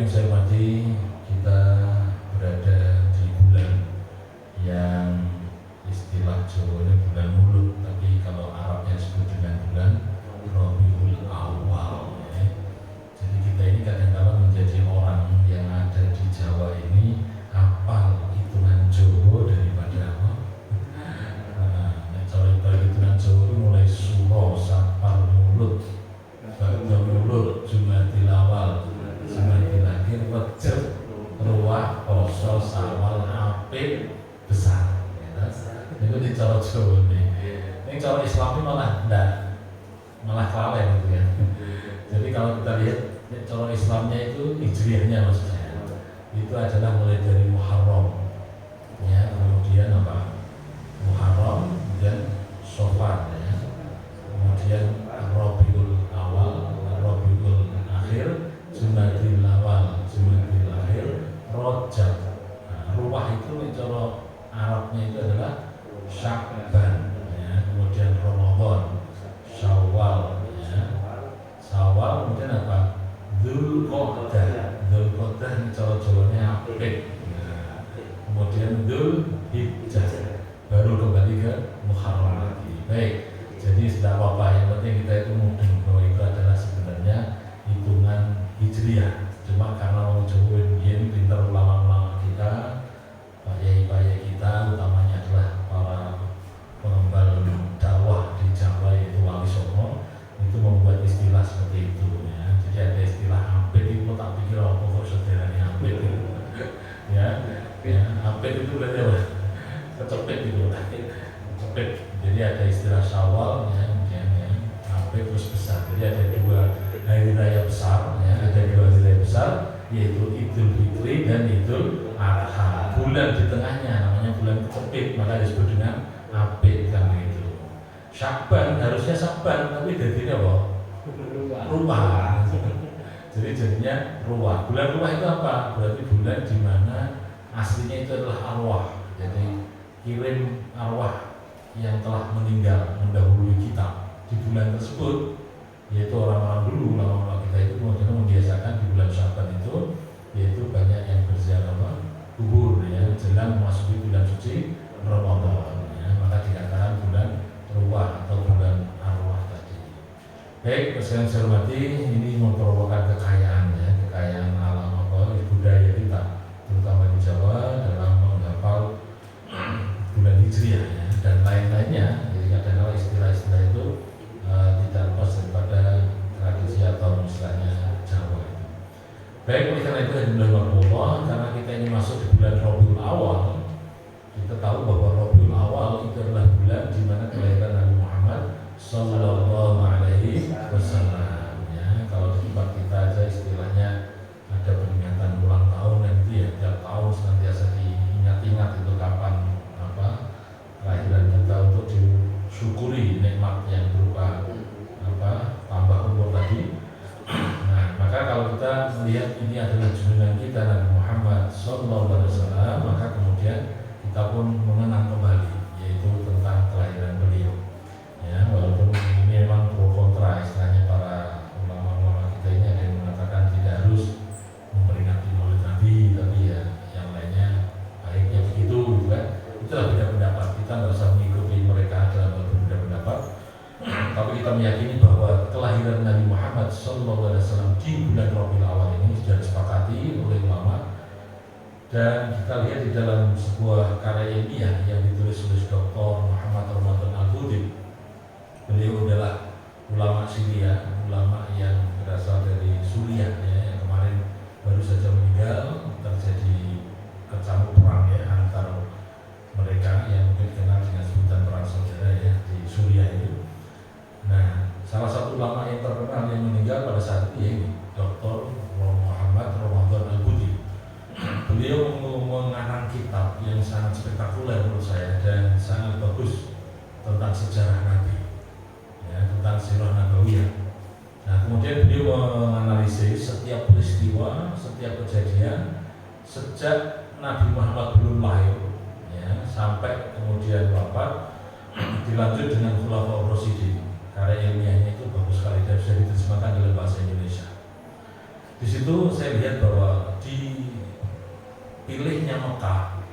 yang saya hormati, kita berada di bulan yang istilah Jawa ini bulan mulut, tapi kalau Arabnya disebut dengan bulan Rabiul Awal. Ya. Jadi kita ini kadang-kadang menjadi orang yang ada di Jawa ini hafal hitungan Jawa daripada apa? Kalau hitungan Jawa itu mulai Suro, Sapar, Mulut, Ba'da Mulut, Jumadil Awal, Jumadil Akhir, Rejab, Ruwah, Poso, Sawal, Apit, Besar. Itu di cara Jawa nih. Ini cara Islam ini malah enggak, malah kelalen gitu ya. Jadi kalau kita lihat cara Islamnya itu hijriahnya maksudnya itu adalah mulai dari Muharram, ya, kemudian apa? Muharram, kemudian Safar, ya, kemudian Rabiul Awal, Rabiul Akhir, Jumadil Awal, Jumadil Akhir, Rajab. Ruwah itu cara Arabnya itu adalah Sya'ban, ya, kemudian Ramadan, Syawal, ya, Syawal, kemudian apa? Dzulqa'dah. Dzulqa'dah ini cara Jawanya Apit. Nah, kemudian Dzulhijjah, baru kembali ke Muharram lagi. Baik, jadi tidak apa-apa, yang penting kita itu mudeng bahwa itu adalah sebenarnya hitungan Hijriah. Cuma karena orang Jawa ini pintar ulama-ulama kita, pak yai kita, utamanya adalah para pengembal dakwah di Jawa yaitu Wali Songo, itu membuat istilah seperti itu, ya. Jadi ada istilah Apit itu tak pikir apa kok saudaranya Apit itu. Ya, Apit itu berarti apa? Kecepit gitu, kecepit. Jadi ada istilah Syawal, ya, Apit terus besar. Jadi ada dua hari raya besar, ya, ada dua hari raya besar, yaitu Idul Fitri dan Idul Adha. Bulan di tengahnya namanya bulan kecepit, maka disebut dengan Apit kan begitu. Sya'ban harusnya Sya'ban, tapi jadinya apa? Ruwah. Jadi jadinya Ruwah. Bulan Ruwah itu apa? Berarti bulan di mana aslinya itu adalah arwah. Jadi kirim arwah yang telah meninggal mendahului kita di bulan tersebut, yaitu orang-orang dulu, ulama-ulama kita itu kemudian membiasakan di bulan Sya'ban itu, yaitu banyak yang berziarah kubur, ya, jelang memasuki bulan suci Ramadan, ya, maka dikatakan bulan Ruwah atau bulan arwah tadi. Baik, sekalian saya hormati, ini merupakan kekayaan, ya, kekayaan alam apa budaya kita, terutama di Jawa dalam menghafal bulan Hijriah, ya, dan lain-lainnya. Jadi kadang-kadang istilah-istilah itu tidak lepas daripada tradisi atau istilahnya Jawa itu. Baik, oleh karena itu alhamdulillah, karena kita ini masuk di bulan Rabiul Awal, kita tahu bahwa Rabiul Awal itu adalah bulan di mana kelahiran Nabi Muhammad Sallallahu Alaihi Wasallam. Ya, kalau di tempat kita aja istilahnya ada peringatan ulang tahun, nanti ya tiap tahun senantiasa diingat-ingat itu kapan apa kelahiran kita untuk disyukuri nikmat yang berupa apa tambah umur tadi. Nah, maka kalau kita melihat ini adalah junjungan kita Nabi Muhammad Sallallahu Alaihi Wasallam, maka kemudian kita pun mengenang kembali, yaitu tentang kelahiran beliau. Ya, walaupun ini memang pro kontra istilahnya para ulama-ulama kita ini, ada yang mengatakan tidak harus memperingati Maulid Nabi, tapi ya yang lainnya baiknya begitu, gitu kan? Itulah beda pendapat. Kita nggak usah mengikuti mereka dalam berbeda pendapat. Tapi kita meyakini bahwa kelahiran Nabi Muhammad SAW di bulan Rabiul Awal ini sudah disepakati oleh ulama, dan kita lihat di dalam sebuah karya ilmiah yang ditulis oleh Dr. Muhammad Ramadan Al-Budi. Beliau adalah ulama Syria, ulama yang berasal dari Suriah, ya, yang kemarin baru saja meninggal. Terjadi kecamuk perang, ya, antara mereka yang mungkin kenal dengan sebutan perang saudara, ya, di Suriah itu. Nah, salah satu ulama yang terkenal yang meninggal pada saat itu, ya, ini Dr. Muhammad Ramadan Al-Budi. Beliau mengarang kitab yang sangat spektakuler menurut saya dan sangat bagus tentang sejarah Nabi, ya, tentang sirah nabawiyah. Nah, kemudian beliau menganalisis setiap peristiwa, setiap kejadian sejak Nabi Muhammad belum lahir, ya, sampai kemudian wafat, dilanjut dengan Khulafaur Rasyidin. Karya ilmiahnya itu bagus sekali dan bisa diterjemahkan dalam bahasa Indonesia. Di situ saya lihat bahwa dipilihnya Mekah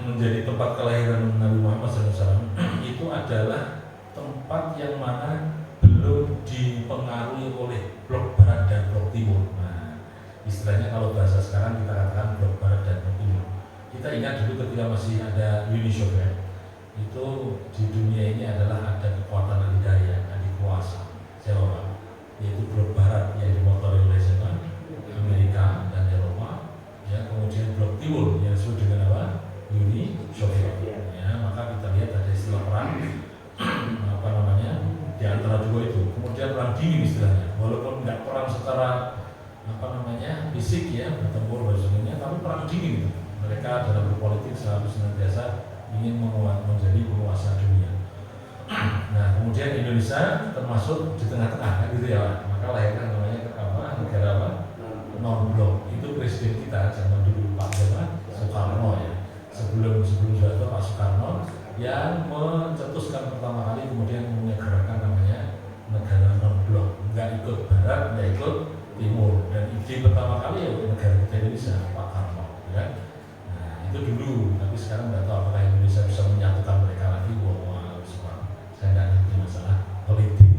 menjadi tempat kelahiran Nabi Muhammad SAW itu adalah tempat yang mana belum dipengaruhi oleh blok barat dan blok timur. Nah, istilahnya kalau bahasa sekarang kita katakan blok barat dan blok timur. Kita ingat dulu ketika masih ada Uni Soviet, itu di dunia ini adalah ada kekuatan adidaya, adikuasa, Eropa, yaitu blok barat yang dimotori oleh siapa? Amerika dan Eropa, ya, kemudian blok timur yang disebut dengan apa? Uni Soviet. Ya, maka kita lihat ada istilah perang apa namanya di antara dua itu. Kemudian perang dingin istilahnya, walaupun tidak perang secara apa namanya fisik ya, bertempur dan sebagainya, tapi perang dingin itu. Mereka dalam berpolitik selalu senantiasa ingin menjadi penguasa dunia. Nah, kemudian Indonesia termasuk di tengah-tengah kan gitu ya. Maka lahirkan namanya apa? Negara apa? Non-blok. Itu presiden kita zaman dulu Pak Soekarno ya. Sebelum jatuh Pak Soekarno yang mencetuskan pertama kali kemudian menegarakan namanya negara non-blok, nggak ikut barat, nggak ikut timur, dan ide pertama kali ya negara kita Indonesia Pak Karno, ya. Nah itu dulu, tapi sekarang nggak tahu apakah Indonesia bisa menyatukan mereka lagi. Wah, saya nggak ngerti masalah politik.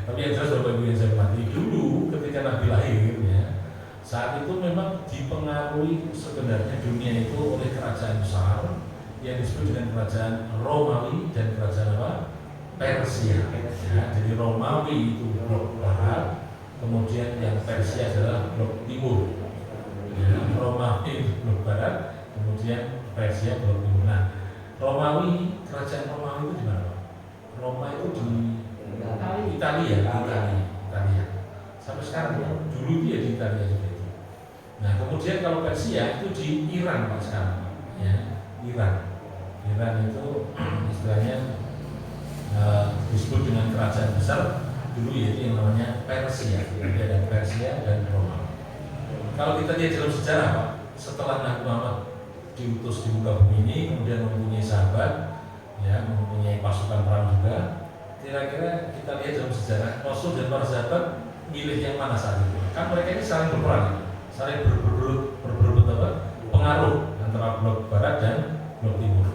Tapi yang jelas Bapak Ibu yang saya hormati, dulu ketika Nabi lahir ya, saat itu memang dipengaruhi sebenarnya dunia itu oleh kerajaan besar yang disebut dengan kerajaan Romawi dan kerajaan apa? Persia. Ya, jadi Romawi itu blok barat, kemudian yang Persia adalah blok timur. Ya, Romawi itu blok barat, kemudian Persia blok timur. Nah, Romawi, kerajaan Romawi itu di mana? Roma itu di Italia. Sampai sekarang ya, dulu dia di Italia juga itu. Nah, kemudian kalau Persia itu di Iran Pak sekarang, ya, Iran itu istilahnya disebut dengan kerajaan besar dulu, yaitu yang namanya Persia. Ada Persia dan Roma. Kalau kita lihat dalam sejarah Pak, setelah Nabi Muhammad diutus di muka bumi ini, kemudian mempunyai sahabat, ya, mempunyai pasukan perang juga. Kira-kira kita lihat dalam sejarah Rasul dan para sahabat milih yang mana saat itu? Kan mereka ini saling berperang, saling berebut apa? Pengaruh antara blok barat dan blok timur.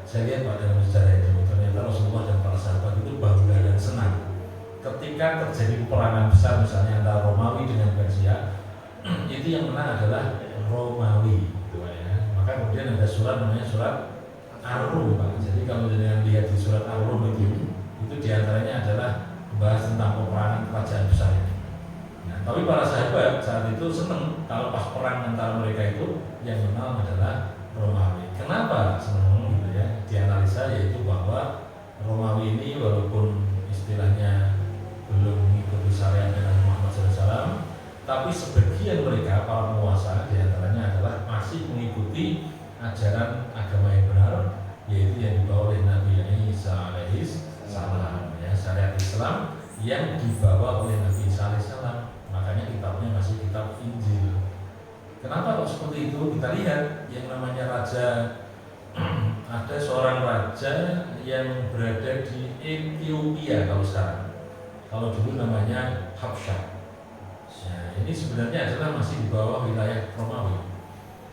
Saya lihat Pak dalam sejarah itu, ternyata Rasulullah dan para sahabat itu bangga dan senang ketika terjadi peperangan besar misalnya antara Romawi dengan Persia. Itu yang menang adalah Romawi, gitu ya. Maka kemudian ada surat namanya surat Ar-Rum Pak. Jadi kalau yang lihat di surat Ar-Rum itu diantaranya adalah membahas tentang peperangan kerajaan besar ini. Nah, tapi para sahabat saat itu senang kalau pas perang antara mereka itu yang menang adalah Romawi. Kenapa senang gitu ya? Dianalisa yaitu bahwa Romawi ini walaupun istilahnya belum mengikuti syariat Nabi Muhammad SAW, tapi sebagian mereka para penguasa diantaranya adalah masih mengikuti ajaran agama yang benar, yaitu yang dibawa oleh Nabi Isa alaihissalam, ya, syariat Islam yang dibawa oleh Nabi Isa alaihissalam. Makanya kitabnya masih kitab Injil. Kenapa kok seperti itu? Kita lihat yang namanya raja, ada seorang raja yang berada di Ethiopia kalau sekarang. Kalau dulu namanya Habsyah. Nah, ini sebenarnya adalah masih di bawah wilayah Romawi.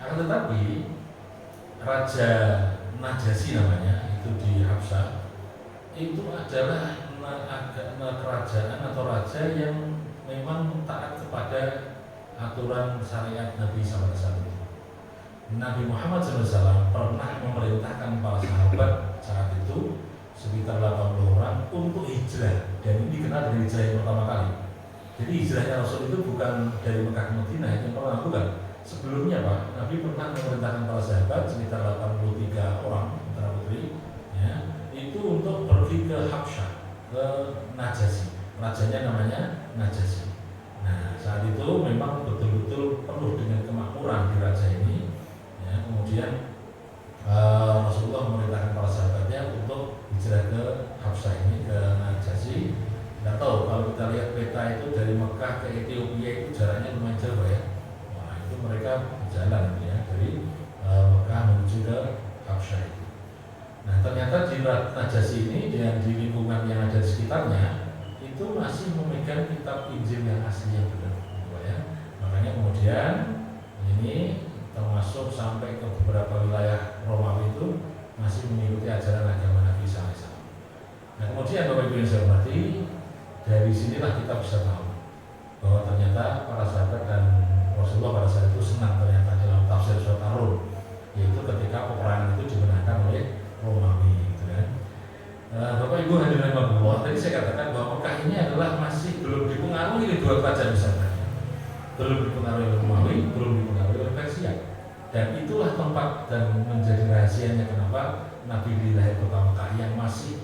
Akan tetapi Raja Najasyi namanya itu di Habsyah itu adalah kerajaan atau raja yang memang taat kepada aturan syariat Nabi SAW. Nabi Muhammad SAW pernah memerintahkan para sahabat saat itu sekitar 80 orang untuk hijrah, dan ini dikenal dengan hijrah yang pertama kali. Jadi hijrahnya Rasul itu bukan dari Mekah ke Madinah, itu pernah bukan. Sebelumnya Pak, Nabi pernah memerintahkan para sahabat sekitar 83 orang putra putri, ya, itu untuk pergi ke Habsyah, ke Najasyi. Rajanya namanya Najasyi. Nah, saat itu memang betul-betul penuh dengan kemakmuran di raja ini. Ya, kemudian Rasulullah memerintahkan para sahabatnya untuk hijrah ke Habsyah ini, ke Najasyi. Nggak tahu kalau kita lihat peta itu dari Mekah ke Ethiopia itu jaraknya lumayan jauh ya. Wah, itu mereka berjalan ya dari Mekah menuju ke Habsyah itu. Nah, ternyata di Najasyi ini dan di lingkungan yang ada di sekitarnya itu masih memegang kitab Injil yang asli yang benar, ya. Makanya kemudian ini termasuk sampai ke beberapa wilayah Romawi itu masih mengikuti ajaran agama Nabi Isa AS. Nah kemudian Bapak Ibu yang saya hormati, dari sinilah kita bisa tahu bahwa ternyata para sahabat dan Rasulullah pada saat itu senang ternyata dalam tafsir surat Ar-Rum, yaitu ketika peperangan itu dimenangkan oleh Romawi gitu kan. Bapak Ibu hadirin rahimakumullah, tadi saya katakan bahwa Mekah ini adalah masih belum dipengaruhi oleh dua kerajaan besar tadi. Belum dipengaruhi oleh Romawi, belum dipengaruhi oleh Persia. Dan itulah tempat dan menjadi rahasianya kenapa Nabi lahir kota Mekah yang masih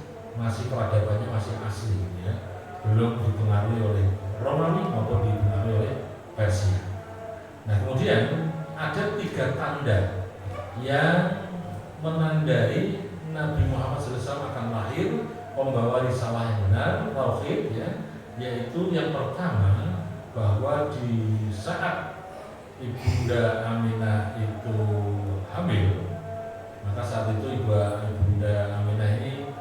peradabannya masih asli gitu ya. Belum dipengaruhi oleh Romawi maupun dipengaruhi oleh Persia. Nah kemudian ada 3 tanda yang menandai Nabi Muhammad SAW akan lahir membawa risalah yang benar, tauhid ya, yaitu yang pertama bahwa di saat Ibunda Aminah itu hamil, maka saat itu Ibunda Aminah ini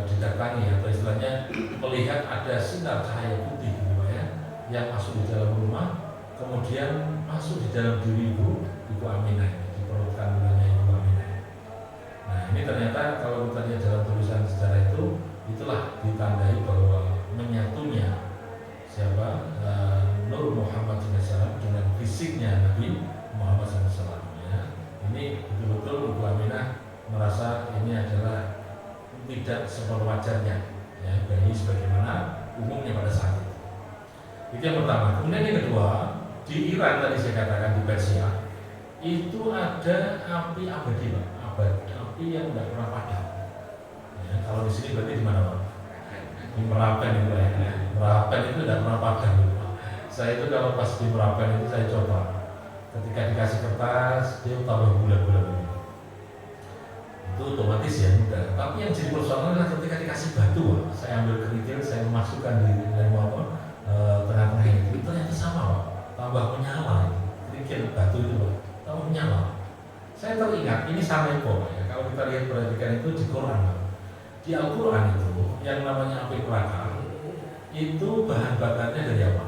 didatangi atau istilahnya melihat ada sinar cahaya putih gitu ya, yang masuk di dalam rumah, kemudian masuk di dalam diri ibu Aminah ini, di perut kandungannya ibu Aminah. Nah ini ternyata kalau kita lihat dalam tulisan sejarah itu, itulah ditandai bahwa menyatunya siapa Nur Muhammad SAW dengan fisiknya Nabi Muhammad SAW ya. Ini betul-betul Ibu Aminah merasa ini adalah tidak sewajarnya ya, bayi sebagaimana umumnya pada saat itu. Itu yang pertama. Kemudian yang kedua, di Iran tadi saya katakan di Persia itu ada api abadi Pak, api yang tidak pernah padam. Ya, kalau di sini berarti di mana Pak? Di Merapen itu ya. Merapen itu tidak pernah padam gitu, Pak. Saya itu kalau pas di Merapen itu saya coba, ketika dikasih kertas dia tambah bulat-bulat ini. Itu otomatis ya mudah. Tapi yang jadi persoalan adalah ketika dikasih batu, Pak. Saya ambil kerikil, saya masukkan di tengah-tengah itu ternyata sama Pak. Tambah menyala itu. Kerikil batu itu Pak, tambah menyala. Saya teringat ini samepo Pak ya. Kalau kita lihat perhatikan itu di Quran Pak. Di Al-Quran itu yang namanya api neraka itu bahan bakarnya dari apa?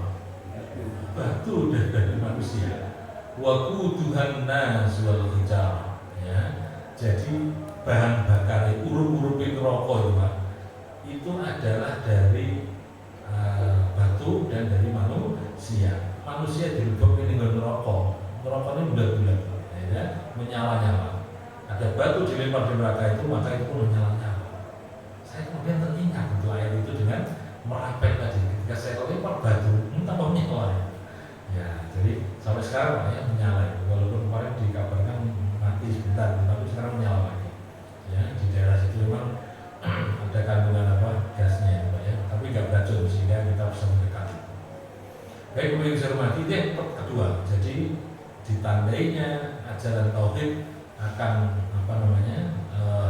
Batu dari manusia. Waquduhan nas wal hijarah ya. Jadi bahan bakar urup-urup rokok itu Pak, itu adalah dari batu dan dari manusia. Manusia dilebok ini dengan rokok. Rokoknya bulat-bulat ya, menyala-nyala. Ada batu dilempar di neraka itu, maka itu pun menyala-nyala. Saya kemudian teringat untuk ayat itu dengan Merapen tadi. Ketika saya lempar batu, tambah menyala. Ya, jadi sampai sekarang ya menyala. Walaupun kemarin dikabarkan mati sebentar, tapi sekarang menyala lagi. Ya, di daerah situ memang ada kandungan gasnya ya, Pak ya. Tapi nggak beracun sehingga kita bisa mendekati. Baik, kemudian saya hormati itu yang kedua. Jadi ditandainya ajaran tauhid akan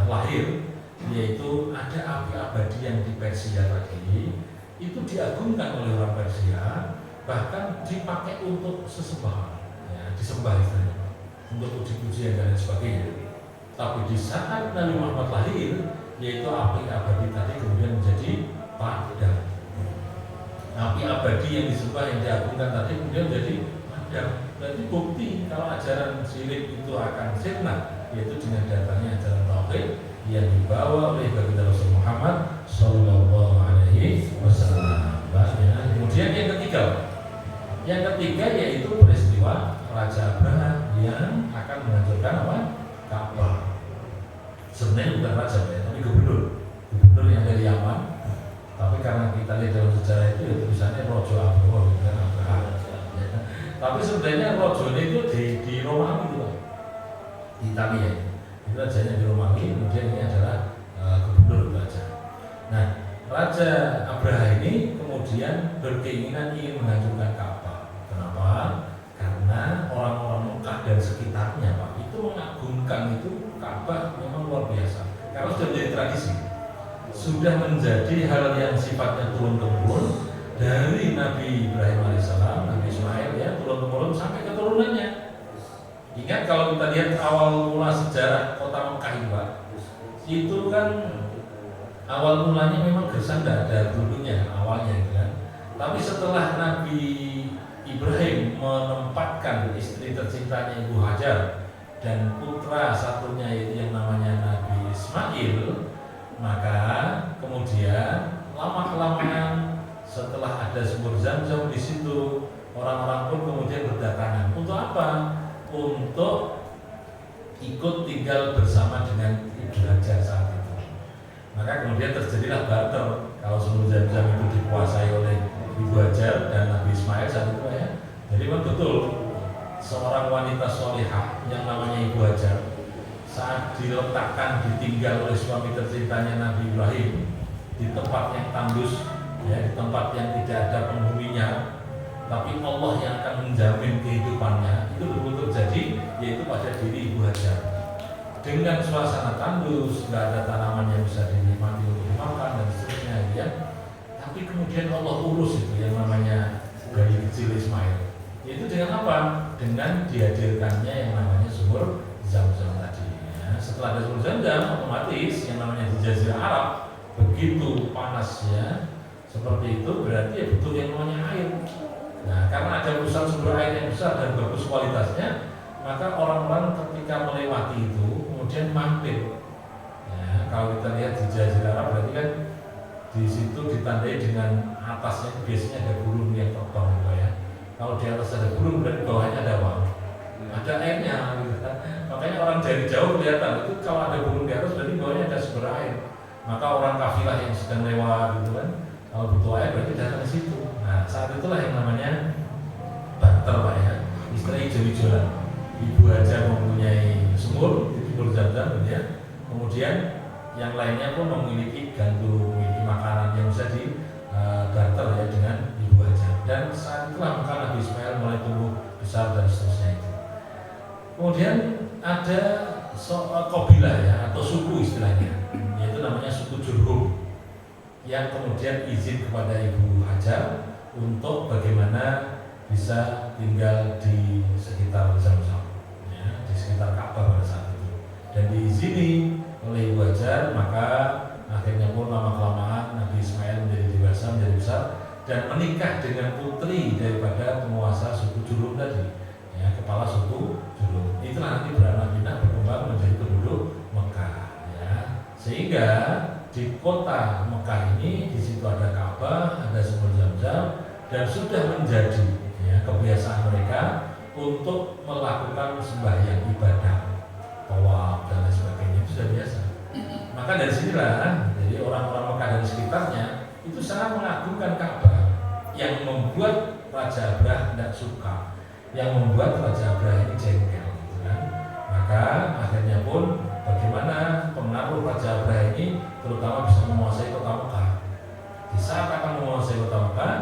lahir, yaitu ada api abadi yang di Persia tadi itu diagungkan oleh orang Persia, bahkan dipakai untuk sesembahan, ya, disembah istilahnya, untuk puji-pujian dan lain sebagainya. Tapi di saat Nabi Muhammad lahir, yaitu api abadi tadi kemudian menjadi padam. Api abadi yang disembah, yang diagungkan tadi kemudian menjadi padam. Berarti bukti kalau ajaran syirik itu akan sirna, yaitu dengan datangnya ajaran tauhid yang dibawa oleh baginda Rasul Muhammad Sallallahu Alaihi Wasallam. Kemudian yang ketiga yaitu peristiwa Raja Abraha yang akan menghancurkan Ka'bah. Sebenarnya bukan raja ya, tapi gubernur yang dari Yaman. Tapi karena kita lihat dalam sejarah itu ya tulisannya Rojo Abraha, bukan Abraha. Ya. Tapi sebenarnya Rojo itu di Romawi itu, di Italia. Itu rajanya di Romawi, kemudian ini adalah gubernur raja. Nah, Raja Abraha ini kemudian berkeinginan ingin menghancurkan Ka'bah. Kenapa? Karena orang-orang Mekah dan sekitarnya Pak itu mengagungkan itu Ka'bah memang luar biasa. Karena sudah menjadi tradisi, sudah menjadi hal yang sifatnya turun-temurun dari Nabi Ibrahim alaihissalam, Nabi Ismail ya, turun-temurun sampai keturunannya. Ingat kalau kita lihat awal mula sejarah kota Mekah ini Pak, itu kan awal mulanya memang gersang, tidak ada penduduknya awalnya kan. Tapi setelah Nabi Ibrahim menempatkan istri tercintanya Ibu Hajar dan putra satunya itu yang namanya Nabi Ismail, maka kemudian lama-kelamaan setelah ada sumur Zam-Zam di situ, orang-orang pun kemudian berdatangan. Untuk apa? Untuk ikut tinggal bersama dengan Ibu Hajar saat itu. Maka kemudian terjadilah barter. Kalau sumur Zam-Zam itu dikuasai oleh Ibu Hajar dan Nabi Ismail saat itu ya. Jadi betul seorang wanita sholihah yang namanya Ibu Hajar saat diletakkan ditinggal oleh suami tercintanya Nabi Ibrahim di tempat yang tandus, ya, di tempat yang tidak ada penghuninya, tapi Allah yang akan menjamin kehidupannya, itu betul terjadi, yaitu pada diri Ibu Hajar. Dengan suasana tandus, nggak ada tanaman yang bisa dinikmati untuk dimakan dan seterusnya, ya. Tapi kemudian Allah urus itu yang namanya bayi kecil Ismail. Yaitu dengan apa? Dengan dihadirkannya yang namanya sumur Zam-Zam tadi. Ya. Setelah ada sumur Zam-Zam, otomatis yang namanya di Jazirah Arab begitu panasnya seperti itu, berarti ya butuh yang namanya air. Nah, karena ada urusan sumber air yang besar dan bagus kualitasnya, maka orang-orang ketika melewati itu kemudian mampir. Ya, kalau kita lihat di Jazirah Arab berarti kan di situ ditandai dengan atasnya biasanya ada burung yang terbang gitu ya. Kalau di atas ada burung berarti bawahnya ada apa? Ada airnya gitu kan. Makanya orang dari jauh kelihatan itu kalau ada burung di atas berarti bawahnya ada sumber air. Maka orang kafilah yang sedang lewat gitu kan, kalau butuh air berarti datang ke situ. Nah, saat itulah yang namanya barter Pak ya. Istilahnya hijau-hijauan. Ibu Hajar mempunyai sumur, sumur Zam-Zam gitu ya. Kemudian yang lainnya pun memiliki gandum, memiliki makanan yang bisa di barter ya dengan Ibu Hajar. Dan saat itulah maka Nabi Ismail mulai tumbuh besar dan seterusnya itu. Kemudian ada kabilah ya atau suku istilahnya, yaitu namanya suku Jurhum, yang kemudian izin kepada Ibu Hajar untuk bagaimana bisa tinggal di sekitar Zam-Zam, ya, di sekitar Ka'bah pada saat itu. Dan diizini oleh Ibu Hajar, maka akhirnya pun lama-kelamaan Nabi Ismail menjadi dewasa, menjadi besar, dan menikah dengan putri daripada penguasa suku Jurhum tadi, ya, kepala suku Jurhum. Itulah nanti beranak pinak berkembang menjadi penduduk Mekah, ya. Sehingga di kota Mekah ini di situ ada Ka'bah, ada sumur Zam-Zam, dan sudah menjadi ya, kebiasaan mereka untuk melakukan sembahyang ibadah, tawaf dan lain sebagainya, itu sudah biasa. Maka dari sinilah jadi orang-orang Mekah dan sekitarnya itu sangat mengagungkan Ka'bah, yang membuat Raja Abrah tidak suka, yang membuat Raja Abrah ini jengkel, gitu kan. Maka akhirnya pun bagaimana pengaruh Raja Abrah ini terutama bisa menguasai kota Mekah. Di saat akan menguasai kota Mekah,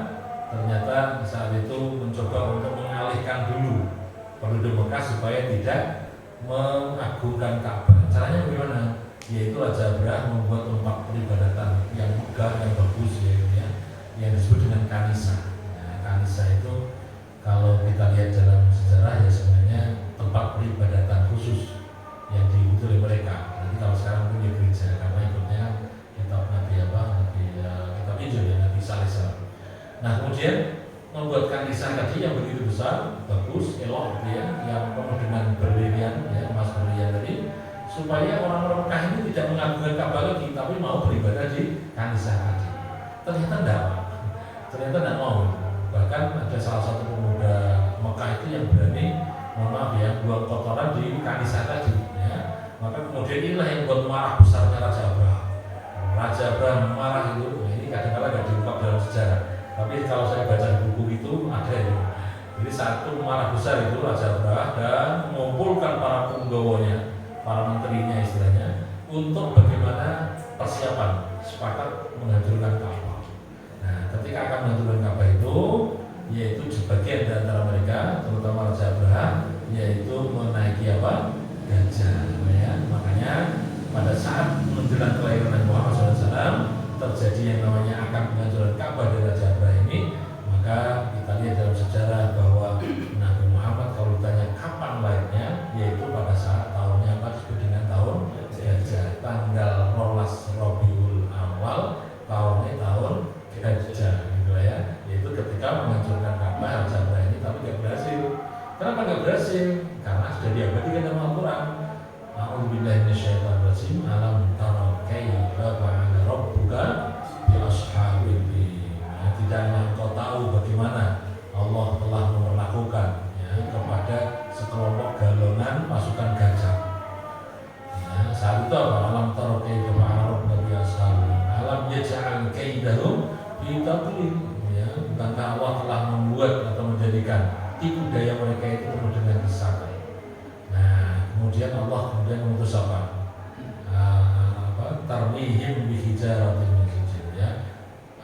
ternyata saat itu mencoba untuk mengalihkan dulu penduduk Mekah supaya tidak mengagungkan Ka'bah. Caranya bagaimana? Yaitu Raja Abrah membuat tempat peribadatan yang megah, yang bagus ya, yang disebut dengan kanisa. Nah, kanisa itu kalau kita lihat dalam sejarah ya sebenarnya tempat peribadatan khusus yang diikuti oleh mereka. Nanti kalau sekarang punya gereja karena ikutnya kitab Nabi kitab Injil ya, Nabi Saleh. Nah, kemudian membuat kanisa tadi yang begitu besar, bagus, elok ya, yang penuh dengan berlian ya, emas berlian tadi, supaya orang-orang Mekah ini tidak mengagungkan Ka'bah lagi, tapi mau beribadah di kanisa tadi. Ternyata tidak mau. Bahkan ada salah satu pemuda Mekah itu yang berani, mohon maaf ya, buang kotoran di kanisa tadi. Ya. Maka kemudian inilah yang buat marah besarnya Raja Abrah. Raja Abrah marah itu, ini kadang-kadang tidak diungkap dalam sejarah. Tapi kalau saya baca di buku itu ada ya. Jadi saat itu marah besar itu Raja Abrah dan mengumpulkan para penggawanya, para menterinya istilahnya, untuk bagaimana persiapan sepakat menghancurkan Ka'bah. Nah, ketika akan menghancurkan Ka'bah itu, yaitu sebagian di antara mereka, terutama Raja Abrah, yaitu menaiki apa? Gajah. Ya. Makanya pada saat menjelang kelahiran Nabi Muhammad SAW terjadi yang namanya akan penghancuran Ka'bah dari Raja Abrah ini, maka kita lihat dalam sejarah bahwa Nabi Muhammad kalau ditanya kapan lahirnya, yaitu pada saat tahunnya apa disebut dengan tahun Gajah, tanggal 12 Rabiul Awal, tahunnya tahun Gajah gitu ya, yaitu ketika menghancurkan Ka'bah Raja Abrah ini berhasil karena sudah diabadikan dalam Al-Quran. A'udzubillahi minasyaitonirrajim. Alam tara kaifa fa'ala rabbuka bi ashabil fil. Tidaknya engkau tahu bagaimana Allah telah memperlakukan kepada sekelompok galongan pasukan gajah. Saat itu apa? Alam tara kaifa fa'ala rabbuka bi ashabil. Alam yaj'al kaidahum fi tadlil. Bukankah Allah telah membuat atau menjadikan tipu daya mereka itu dengan kesalahan. Nah, kemudian Allah mengutus apa? Tarmihim bihijaratin min sijil, ya.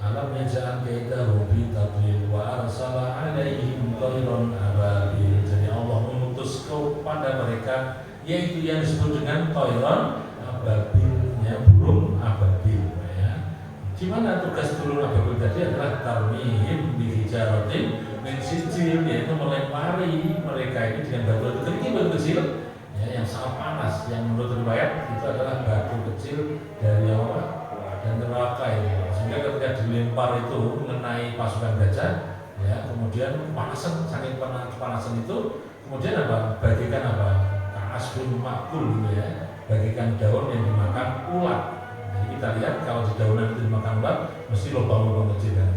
Alam yaj'al kaidahum fi tadlil wa arsala 'alaihim tayran ababil. Jadi Allah mengutus kepada mereka yaitu yang disebut dengan tayran ababil, ya, burung ababil, ya. Di mana tugas burung ababil tadi adalah tarmihim bihijaratin min sijil, yaitu melempari mereka ini dengan batu kecil, ya, yang sangat panas, yang menurut riwayat itu adalah batu kecil dari Allah dan neraka ini. Sehingga ketika dilempar itu mengenai pasukan gajah, ya, kemudian kepanasan, saking kepanasan itu, kemudian apa? Bagikan apa? Asbun makul, gitu ya, bagikan daun yang dimakan ulat. Jadi kita lihat kalau di daunan itu dimakan ulat, mesti lubang-lubang kecil kan.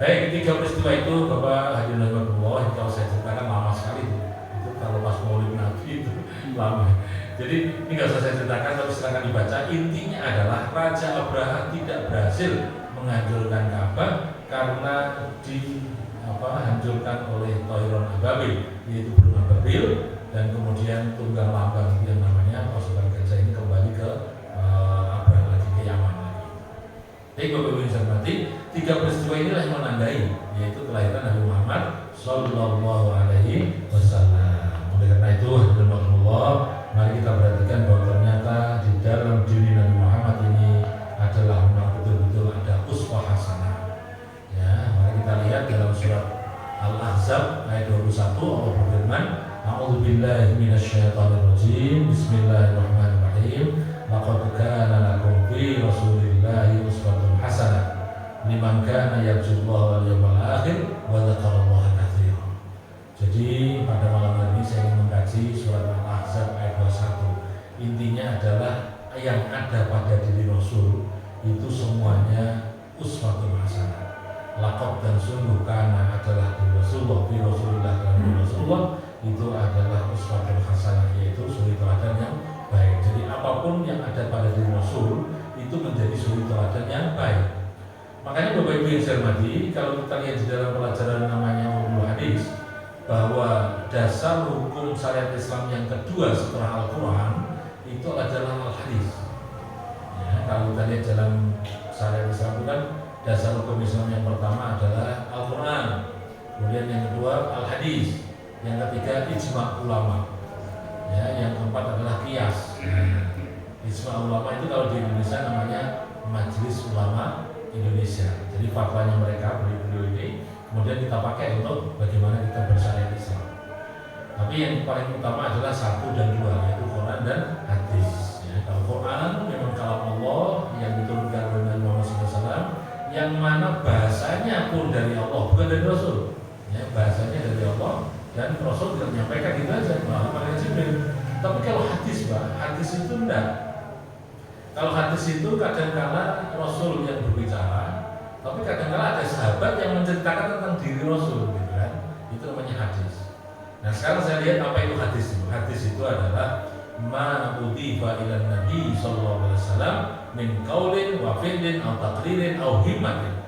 Baik, tiga peristiwa itu Bapak hadirin rahimakumullah, kalau saya ceritakan lama sekali itu kalau pas Maulid Nabi itu lama. Jadi ini nggak usah saya ceritakan, tapi silakan dibaca. Intinya adalah Raja Abraha tidak berhasil menghancurkan Ka'bah karena dihancurkan oleh Tayron Ababil, yaitu burung ababil, dan kemudian tunggang lambang yang namanya pasukan gajah ini kembali ke Abraha lagi, ke Yaman lagi. Jadi Bapak Ibu yang saya hormati, tiga peristiwa inilah yang menandai yaitu kelahiran Nabi Muhammad Sallallahu Alaihi Wasallam. Oleh karena itu, alhamdulillah, mari kita perhatikan bahwa ternyata di dalam diri Nabi Muhammad ini adalah memang betul-betul ada uswah hasanah. Ya, mari kita lihat dalam surat Al-Ahzab ayat 21, Allah berfirman, A'udzubillahi minasyaitonirrajim. Bismillahirrahmanirrahim. Laqad kana lakum fi Rasulillahi uswatun hasanah liman kana yarjullaha wal yawmal akhir wa dzakarallaha katsiran. Jadi pada malam hari ini saya ingin mengkaji surat Al-Ahzab ayat 21. Intinya adalah yang ada pada diri Rasul itu semuanya uswatun hasanah. Laqad dan sungguh kana adalah di Rasulullah, fi Rasulillah dan di Rasulullah itu adalah uswatun hasanah, yaitu suri teladan yang baik. Jadi apapun yang ada pada diri Rasul itu menjadi suri teladan yang baik. Makanya Bapak Ibu yang saya hormati, kalau kita lihat di dalam pelajaran namanya ulumul hadis, bahwa dasar hukum syariat Islam yang kedua setelah Al-Quran itu adalah Al-Hadis. Ya, kalau kita lihat dalam syariat Islam itu kan dasar hukum Islam yang pertama adalah Al-Quran, kemudian yang kedua Al-Hadis, yang ketiga ijma' ulama, ya, yang keempat adalah qiyas. Ijma' ulama itu kalau di Indonesia namanya Majelis Ulama Indonesia. Jadi fatwanya mereka beliau ini kemudian kita pakai untuk bagaimana kita bersyariat Islam. Tapi yang paling utama adalah satu dan dua, yaitu Quran dan hadis. Ya, kalau Quran memang kalam Allah yang diturunkan oleh Nabi Muhammad SAW, yang mana bahasanya pun dari Allah, bukan dari Rasul. Ya, bahasanya dari Allah dan Rasul tidak menyampaikan gitu aja, malah pakai Jibril. Tapi kalau hadis, Pak, hadis itu enggak. Kalau hadis itu kadang-kala Rasul yang berbicara, tapi kadang-kala ada sahabat yang menceritakan tentang diri Rasul, gitu kan? Itu namanya hadis. Nah sekarang saya lihat apa itu hadis itu. Hadis itu adalah ma udhifa ila Nabi sallallahu alaihi wasallam min qaulin wa fi'lin aw taqririn aw himmatin.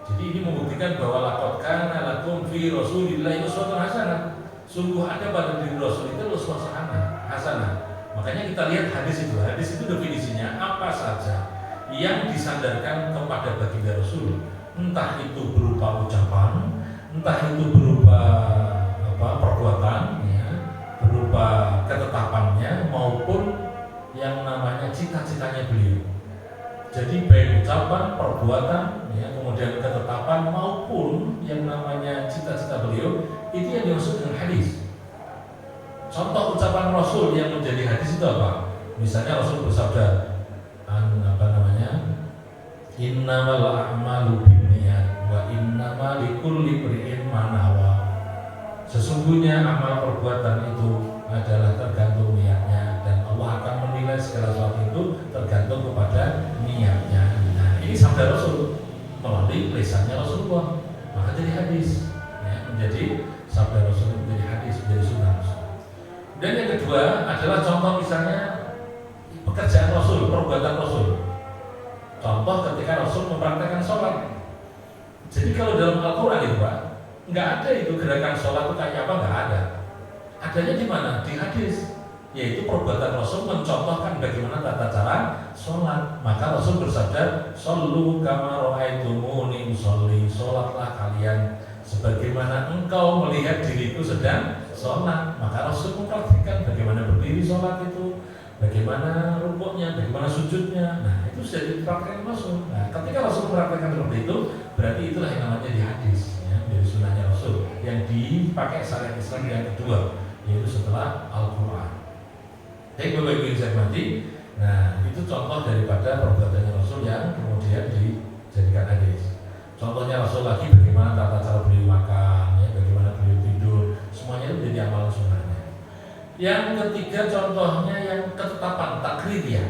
Jadi ini membuktikan bahwa laqad kana lakum fi Rasulillahi uswatun hasanah. Sungguh ada pada diri Rasul itu uswah hasanah. Makanya kita lihat hadis itu. Hadis itu definisinya apa saja yang disandarkan kepada baginda Rasul, entah itu berupa ucapan, entah itu berupa perbuatan, ya, berupa ketetapannya, maupun yang namanya cita-citanya beliau. Jadi baik ucapan, perbuatan, ya, kemudian ketetapan maupun yang namanya cita-cita beliau, itu yang dimaksud dengan hadis. Contoh ucapan Rasul yang menjadi hadis itu apa? Misalnya Rasul bersabda, innamal a'malu binniyat wa innamal likulli imri'in ma nawa. Sesungguhnya sesungguhnya amal perbuatan itu adalah tergantung niatnya, dan Allah akan menilai segala sesuatu itu tergantung kepada niatnya. Nah, ini sabda Rasul melalui lisannya Rasulullah, maka jadi hadis, ya, menjadi sabda Rasul, menjadi hadis, menjadi sunnah Rasul. Dan yang kedua adalah contoh misalnya pekerjaan Rasul, perbuatan Rasul. Contoh ketika Rasul mempraktekkan sholat. Jadi kalau dalam Al-Quran itu Pak, nggak ada itu gerakan sholat itu kayak apa, nggak ada. Adanya di mana? Di hadis, yaitu perbuatan Rasul mencontohkan bagaimana tata cara sholat. Maka Rasul bersabda, "Shollu kama ra'aitumuni usolli." Sholatlah kalian sebagaimana engkau melihat diriku sedang sholat. Maka Rasul mempraktikkan bagaimana berdiri sholat itu, bagaimana rukuknya, bagaimana sujudnya. Nah, itu sudah dipraktikkan Rasul. Nah, ketika Rasul mempraktikkan seperti itu, berarti itulah yang namanya di hadis, ya, dari sunnahnya Rasul yang dipakai syariat Islam yang kedua, yaitu setelah Al-Quran. Baik Bapak Ibu yang saya hormati, nah itu contoh daripada perbuatannya Rasul yang kemudian dijadikan hadis. Contohnya Rasul lagi bagaimana tata cara beliau makan, ya, bagaimana beliau tidur, semuanya itu menjadi amalan sunnahnya. Yang ketiga contohnya yang ketetapan takririyah,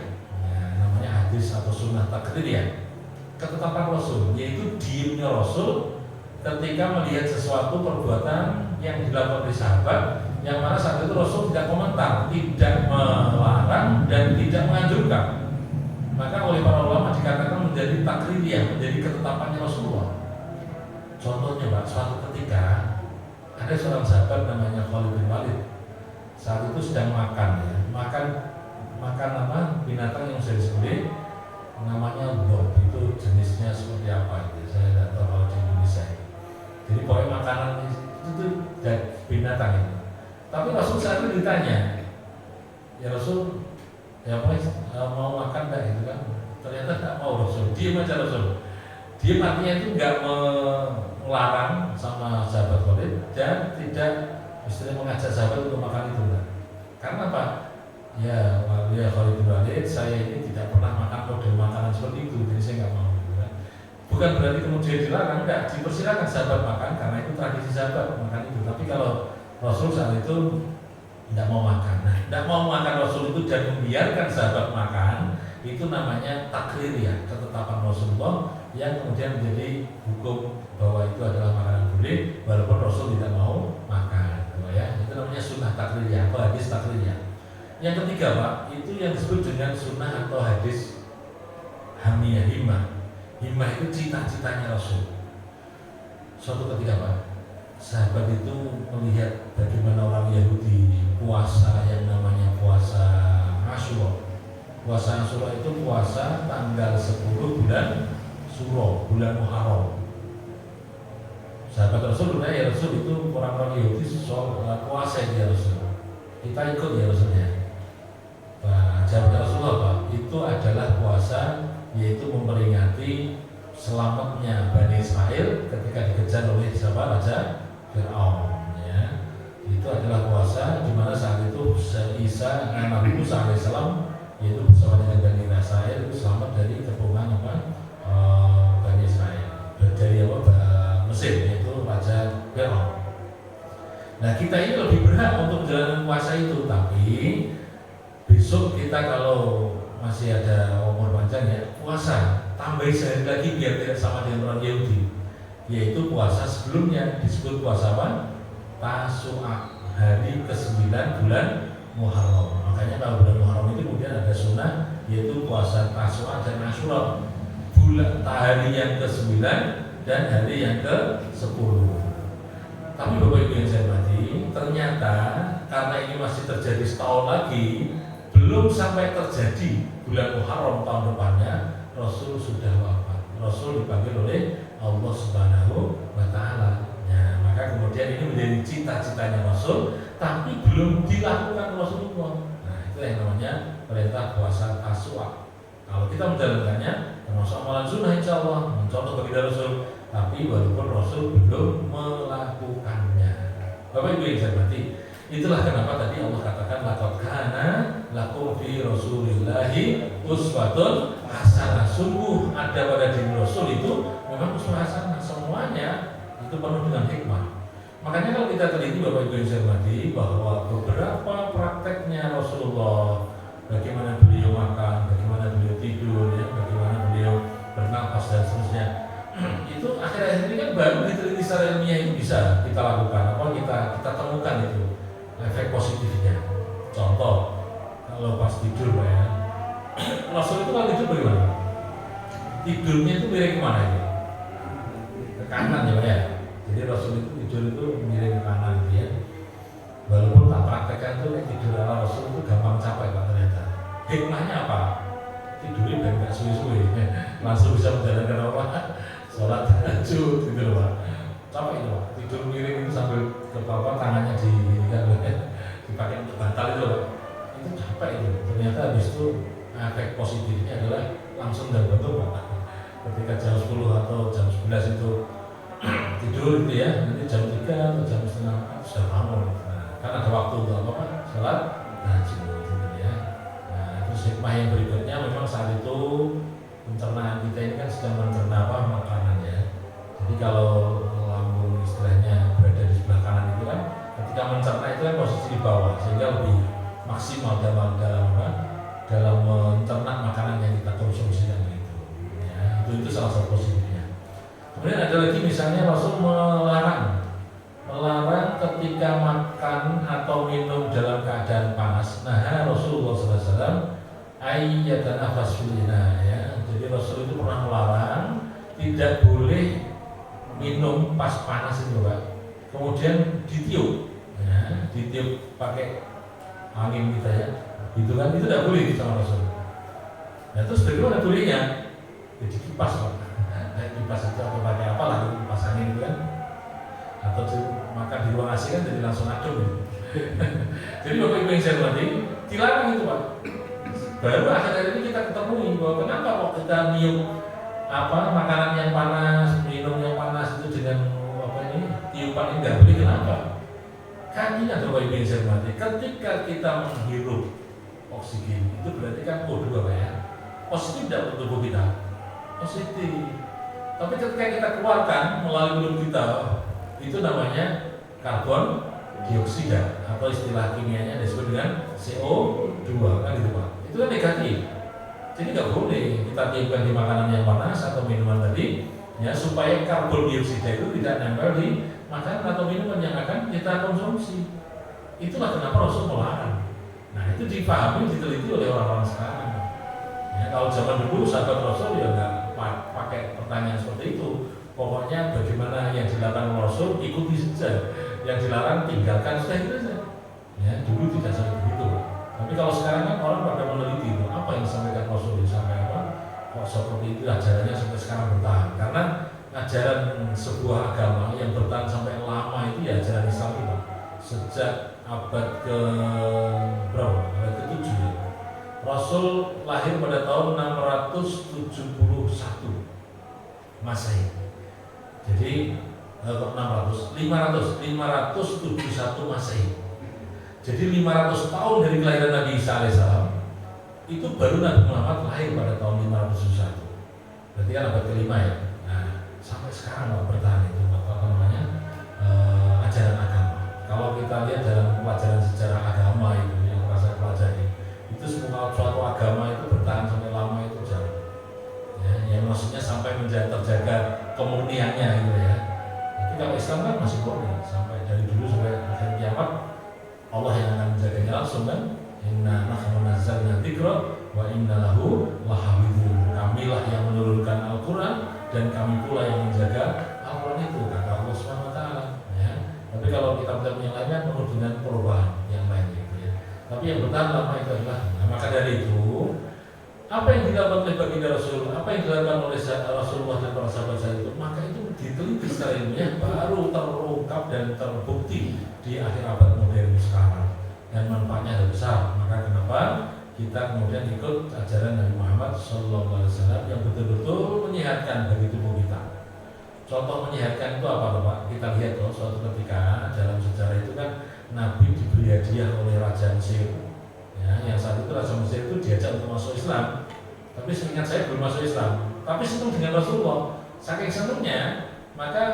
ya, namanya hadis atau sunnah takririyah, ketetapan Rasul, yaitu diamnya Rasul ketika melihat sesuatu perbuatan yang dilakukan oleh sahabat, yang mana saat itu Rasul tidak komentar, tidak melarang dan tidak menganjurkan. Maka oleh para ulama dikatakan menjadi takririyah, menjadi ketetapannya Rasulullah. Contohnya Pak, suatu ketika ada seorang sahabat namanya Khalid bin Walid. Saat itu sedang makan, ya, makan apa binatang yang saya disebut namanya dog, itu jenisnya seperti apa itu saya tidak tahu kalau di Indonesia. Jadi pokoknya makanan itu binatang itu. Tapi Rasul saat itu ditanya, ya Rasul, ya mau makan enggak itu kan? Ternyata tidak mau Rasul, diam aja Rasul. Diam artinya itu enggak melarang sama sahabat Khalid dan tidak istilahnya mengajak sahabat untuk makan itu enggak. Karena apa? Ya Khalid bin Walid, saya ini tidak pernah makan model makanan seperti itu, jadi saya enggak mau. Bukan berarti kemudian dilarang, enggak, dipersilakan sahabat makan karena itu tradisi sahabat makan itu. Tapi kalau Rasul saat itu tidak mau makan. Nah, tidak mau makan Rasul itu dan membiarkan sahabat makan, itu namanya takririyah, ketetapan Rasulullah yang kemudian menjadi hukum bahwa itu adalah makanan boleh walaupun Rasul tidak mau makan. Ya, itu namanya sunnah takririyah atau hadis takririyah. Yang ketiga Pak, itu yang disebut dengan sunnah atau hadis hamiyah, himmah. Himmah itu cita-citanya Rasul. Suatu ketika Pak, sahabat itu melihat bagaimana orang Yahudi puasa yang namanya puasa Asyura. Puasa Asyura itu puasa tanggal 10 bulan Syuro, bulan Muharram. Sahabat Rasul bertanya, ya Rasul, itu orang-orang Yahudi puasa ya Rasul, kita ikut ya Rasulnya. Nah, jawab Rasulullah Pak, itu adalah puasa yaitu memperingati selamatnya Bani Israel ketika dikejar oleh siapa? Raja Fir'aun, ya. Itu adalah puasa di mana saat itu Isa Nabi Musa alaihissalam yaitu bersama dengan Bani Israel itu selamat dari kepungan Bani Israel dari Mesir, yaitu Raja Fir'aun. Nah, kita ini lebih berhak untuk menjalankan puasa itu, tapi besok kita kalau masih ada umur panjang ya puasa tambah sehari lagi biar tidak sama dengan orang Yahudi, yaitu puasa sebelumnya disebut puasa apa? Tasu'a, hari ke-9 bulan Muharram. Makanya kalau bulan Muharram itu kemudian ada sunnah yaitu puasa Tasu'a dan Asyura, bulan hari yang ke-9 dan hari yang ke-10. Tapi Bapak Ibu yang saya hormati, ternyata karena ini masih terjadi setahun lagi, belum sampai terjadi bulan Muharram tahun depannya, Rasul sudah wafat. Rasul dipanggil oleh Allah Subhanahu wa Ta'ala. Ya, maka kemudian ini menjadi cita-citanya Rasul, tapi belum dilakukan Rasulullah. Nah, itu yang namanya perintah puasa Tasu'a. Kalau kita menjalankannya, termasuk amalan sunnah insya Allah, mencontoh baginda Rasul, tapi walaupun Rasul belum melakukannya. Bapak Ibu yang saya hormati, itulah kenapa tadi Allah katakan laqad kana lakum fi Rasulillahi uswatun hasanah. Sungguh ada pada diri Rasul itu memang uswah hasanah, semuanya itu penuh dengan hikmah. Makanya kalau kita teliti Bapak Ibu yang saya hormati bahwa beberapa prakteknya Rasulullah, bagaimana beliau makan, bagaimana beliau tidur, ya, bagaimana beliau bernafas dan seterusnya, itu akhir-akhir ini kan baru diteliti secara ilmiah itu bisa kita lakukan, kita temukan itu efek positifnya. Contoh, kalau pas tidur Pak ya, Rasul itu kalau tidur bagaimana? Tidurnya itu miring kemana ya? Ke kanan ya Pak ya. Jadi Rasul itu tidur itu miring ke kanan gitu ya. Walaupun tak praktekkan tuh tidur ala Rasul itu gampang capek Pak ternyata. Hikmahnya apa? Tidurnya biar nggak suwi-suwi, langsung bisa menjalankan apa? Sholat tahajud gitu loh Pak. Capek itu Pak. Tidur miring itu sambil ke bawah tangannya dipakai untuk bantal itu Pak. Itu capek itu. Ternyata habis itu efek positifnya adalah langsung dan betul Pak. Ketika jam 10 atau jam 11 itu tidur gitu ya, nanti jam 3 atau jam setengah 4 sudah bangun. Nah, kan ada waktu untuk apa Pak? Sholat tahajud gitu ya. Nah, terus hikmah yang berikutnya memang saat itu pencernaan kita ini kan sedang mencerna apa makanannya. Jadi kalau lambung istilahnya berada di sebelah kanan itu kan, ketika mencerna itu kan posisi di bawah sehingga lebih maksimal dalam mencerna makanan yang kita konsumsikan itu. Ya, itu salah satu positifnya. Kemudian ada lagi misalnya Rasul melarang ketika makan atau minum dalam keadaan panas. Nah, Rasulullah SAW ayyatan nafas filina ya. Jadi Rasul itu pernah melarang tidak boleh minum pas panas itu Pak. Kemudian ditiup, ya, ditiup pakai angin kita ya. Itu kan itu tidak boleh sama Rasul. Nah terus bagaimana bolehnya? Jadi kipas Pak. Kipas itu atau pakai apa lah kipas angin itu kan? Atau makan di ruang AC kan jadi langsung adem gitu. Jadi Bapak Ibu yang saya hormati, dilarang itu Pak. Baru akhir-akhir ini kita ketemui bahwa kenapa kok kita niup makanan yang panas, minum yang panas itu dengan tiupan ini nggak boleh, kenapa? Kan ini ada Bapak Ibu yang saya hormati, ketika kita menghirup oksigen itu berarti kan O2 Pak ya, positif tidak untuk tubuh kita? Positif. Tapi ketika kita keluarkan melalui mulut kita, itu namanya karbon dioksida atau istilah kimianya disebut dengan CO2 kan gitu Pak. Itu kan negatif. Jadi nggak boleh kita tiupkan di makanan yang panas atau minuman tadi ya, supaya karbon dioksida itu tidak nempel di makanan atau minuman yang akan kita konsumsi. Itulah kenapa Rasul melarang. Nah itu dipahami, diteliti oleh orang-orang sekarang. Ya, kalau zaman dulu sahabat Rasul ya nggak pakai pertanyaan seperti itu. Pokoknya bagaimana yang dilakukan Rasul ikuti saja, yang dilarang tinggalkan sudah itu saja. Ya dulu tidak sampai begitu. Tapi kalau sekarang kan orang pada meneliti itu apa yang disampaikan Rasul sampai apa? Kok seperti itu ajarannya sampai sekarang bertahan? Karena ajaran sebuah agama yang bertahan sampai lama itu ya ajaran Islam itu sejak abad ke berapa? Abad ke-7 ya. Rasul lahir pada tahun 671 Masehi. Jadi 571 Masehi. Jadi 500 tahun dari kelahiran Nabi Isa alaihissalam itu baru Nabi Muhammad lahir pada tahun 571. Berarti kan abad ke-5 ya. Nah, sampai sekarang bertahan itu ajaran agama. Kalau kita lihat dalam pelajaran sejarah agama itu yang saya pelajari, itu semua suatu agama itu bertahan sampai lama itu jauh. Ya, yang maksudnya sampai terjaga kemurniannya gitu ya. Tapi kalau Islam kan masih murni sampai dari dulu sampai akhir kiamat, Allah yang akan menjaganya langsung kan. Inna nahnu nazzalna dzikra wa inna lahu lahafizun. Kamilah yang menurunkan Al-Quran dan kami pula yang menjaga Al-Quran itu, kata Allah SWT ya. Tapi kalau kitab-kitab yang lainnya penuh dengan perubahan yang lain gitu ya. Tapi yang bertahan lama itu adalah, maka dari itu apa yang dilakukan oleh baginda Rasul, apa yang dilakukan oleh Rasulullah dan para sahabat saya itu, maka itu diteliti secara ilmiah baru terungkap dan terbukti di akhir abad modern sekarang dan manfaatnya ada besar. Maka kenapa kita kemudian ikut ajaran Nabi Muhammad SAW yang betul-betul menyehatkan bagi tubuh kita. Contoh menyehatkan itu apa Pak? Kita lihat suatu ketika dalam sejarah itu kan Nabi diberi hadiah oleh Raja Mesir. Ya, yang saat itu Raja Mesir itu diajak untuk masuk Islam, tapi seingat saya belum masuk Islam. Tapi senang dengan Rasulullah. Saking senangnya, maka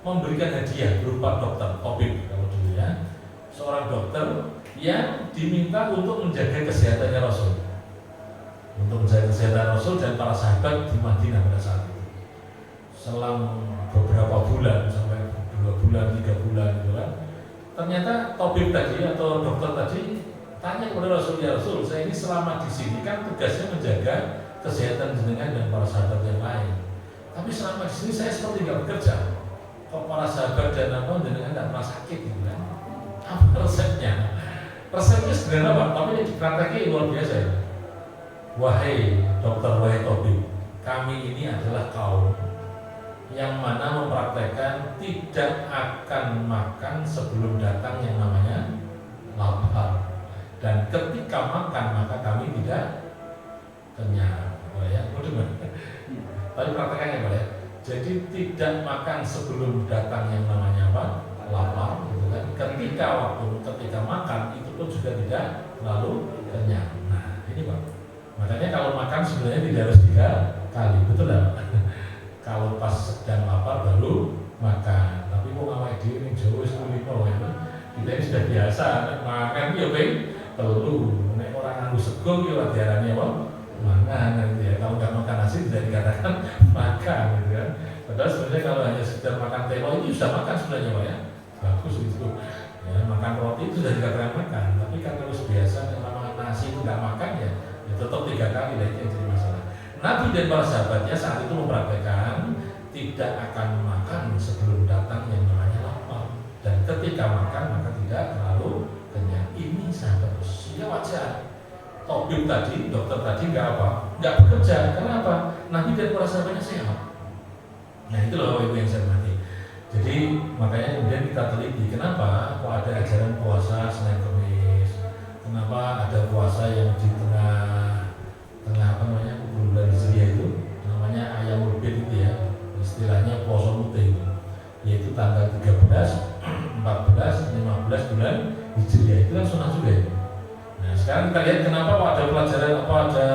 memberikan hadiah berupa dokter, tabib kalau dulu ya, seorang dokter yang diminta untuk menjaga kesehatannya Rasul, untuk menjaga kesehatan Rasul dan para sahabat di Madinah pada saat itu. Selang beberapa bulan sampai 2 bulan, 3 bulan gitu kan. Ternyata tabib tadi atau dokter tadi tanya kepada Rasul, ya Rasul, saya ini selama di sini kan tugasnya menjaga kesehatan jenengan dan para sahabat yang lain. Tapi selama di sini saya seperti nggak bekerja. Kok para sahabat dan jenengan nggak pernah sakit gitu kan? Apa resepnya? Resepnya sederhana Pak, tapi ini dipraktekkan luar biasa ya. Wahai dokter, wahai tabib, kami ini adalah kaum yang mana mempraktekkan tidak akan makan sebelum datang yang namanya lapar, dan ketika makan maka kami tidak kenyang. Oh ya, betul. Tadi praktekannya Pak ya. Jadi tidak makan sebelum datang yang namanya apa? Lapar, gitu kan. Ketika makan itu pun juga tidak lalu kenyang. Nah, ini Pak. Makanya kalau makan sebenarnya tidak harus 3 kali, betul lah. Kalau pas sedang lapar baru makan. Tapi kok awake dhewe ning Jawa wis kulino ya. Kita ini sudah biasa makan ya ping telu. Nek ora nganggo sego ki ora diarani apa? Mangan gitu ya. Kalau nggak makan nasi tidak dikatakan makan gitu kan. Padahal sebenarnya kalau hanya sekedar makan telo itu sudah makan sebenarnya Pak ya. Bagus gitu. Ya, makan roti itu sudah dikatakan makan. Tapi karena harus biasa makan nasi itu nggak makan ya tetap 3 kali lah, itu yang jadi masalah. Nabi dan para sahabatnya saat itu mempraktekkan tidak akan makan sebelum datang yang namanya lapar, dan ketika makan maka tidak terlalu kenyang. Ini sahabat ya wajar. Tabib tadi, dokter tadi nggak bekerja. Karena apa? Nabi dan para sahabatnya sehat. Nah itu loh Ibu yang saya hormati. Jadi makanya kemudian kita teliti kenapa kok ada ajaran puasa Senin Kamis, kenapa ada puasa yang di tengah apa namanya bulan Hijriah itu namanya Ayyamul Bid itu ya, istilahnya puasa putih itu, yaitu tanggal 13, 14, 15 bulan Hijriah itu kan sunnah juga ya. Nah sekarang kita lihat kenapa kok ada pelajaran ada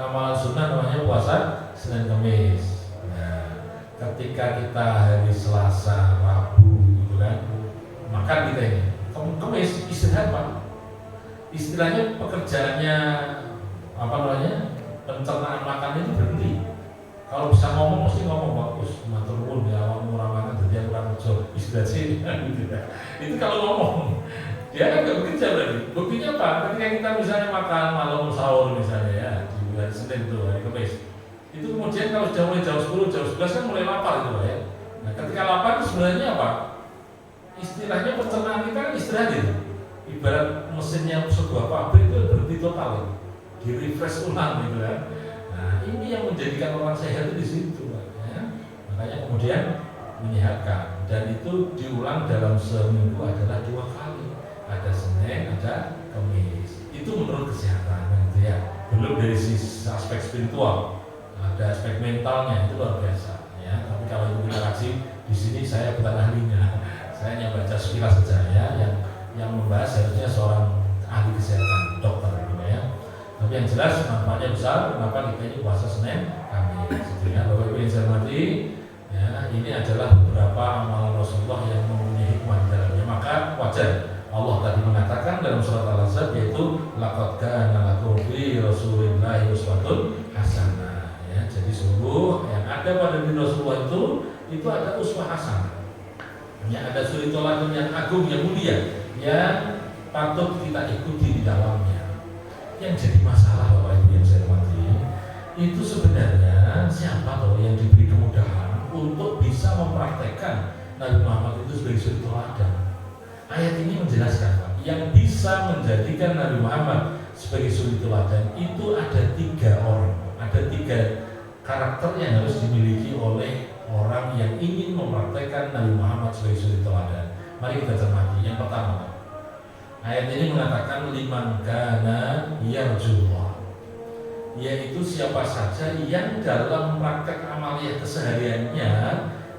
amalan sunnah namanya puasa Senin Kamis. Nah ketika kita hari Selasa, Rabu gitu kan makan kita ini Kamis istirahat Pak, istilahnya pekerjaannya apa namanya pencernaan makan itu berhenti. Kalau bisa ngomong mesti ngomong bagus, matur nuwun ya awak ora mangan dadi aku ora kerja istirahat sih gitu ya. Itu kalau ngomong dia kan nggak bekerja berarti. Buktinya apa? Ketika kita misalnya makan malam sahur misalnya ya di bulan Senin itu hari Kamis, itu kemudian kalau sudah mulai jam 10, jam 11 kan mulai lapar gitu ya. Nah ketika lapar itu sebenarnya apa? Istilahnya pencernaan kita kan istirahat gitu. Ibarat mesinnya sebuah pabrik itu berhenti total, di refresh ulang gitu kan. Nah ini yang menjadikan orang sehat itu di situ, ya. Makanya kemudian menyehatkan, dan itu diulang dalam seminggu adalah 2 kali, ada Senin, ada Kamis. Itu menurut kesehatan, gitu ya. Belum dari sisi aspek spiritual, ada aspek mentalnya itu luar biasa, ya. Tapi kalau itu kita kaji di sini saya bukan ahlinya, saya hanya baca sekilas saja ya, yang membahas harusnya seorang ahli kesehatan, dokter gitu ya. Tapi yang jelas manfaatnya besar. Kenapa kita ini puasa Senin Kamis? Gitu ya, Bapak Ibu yang saya hormati, ya, ini adalah beberapa amalan Rasulullah yang mempunyai hikmah di dalamnya. Maka wajar Allah tadi mengatakan dalam surat Al-Ahzab yaitu laqad kana lakum fi Rasulillahi uswatun hasanah. Ya, jadi sungguh yang ada pada diri Rasulullah itu ada uswah hasanah. Ya, ada suri teladan yang agung, yang mulia, yang patut kita ikuti di dalamnya. Yang jadi masalah Bapak Ibu yang saya hormati, itu sebenarnya siapa loh yang diberi kemudahan untuk bisa mempraktekkan Nabi Muhammad itu sebagai suri teladan. Ayat ini menjelaskan Pak, yang bisa menjadikan Nabi Muhammad sebagai suri teladan itu ada 3 orang, ada 3 karakter yang harus dimiliki oleh orang yang ingin mempraktekkan Nabi Muhammad sebagai suri teladan. Mari kita cermati. Yang pertama, ayat ini mengatakan liman kana yarjullah, yaitu siapa saja yang dalam praktek amaliyah kesehariannya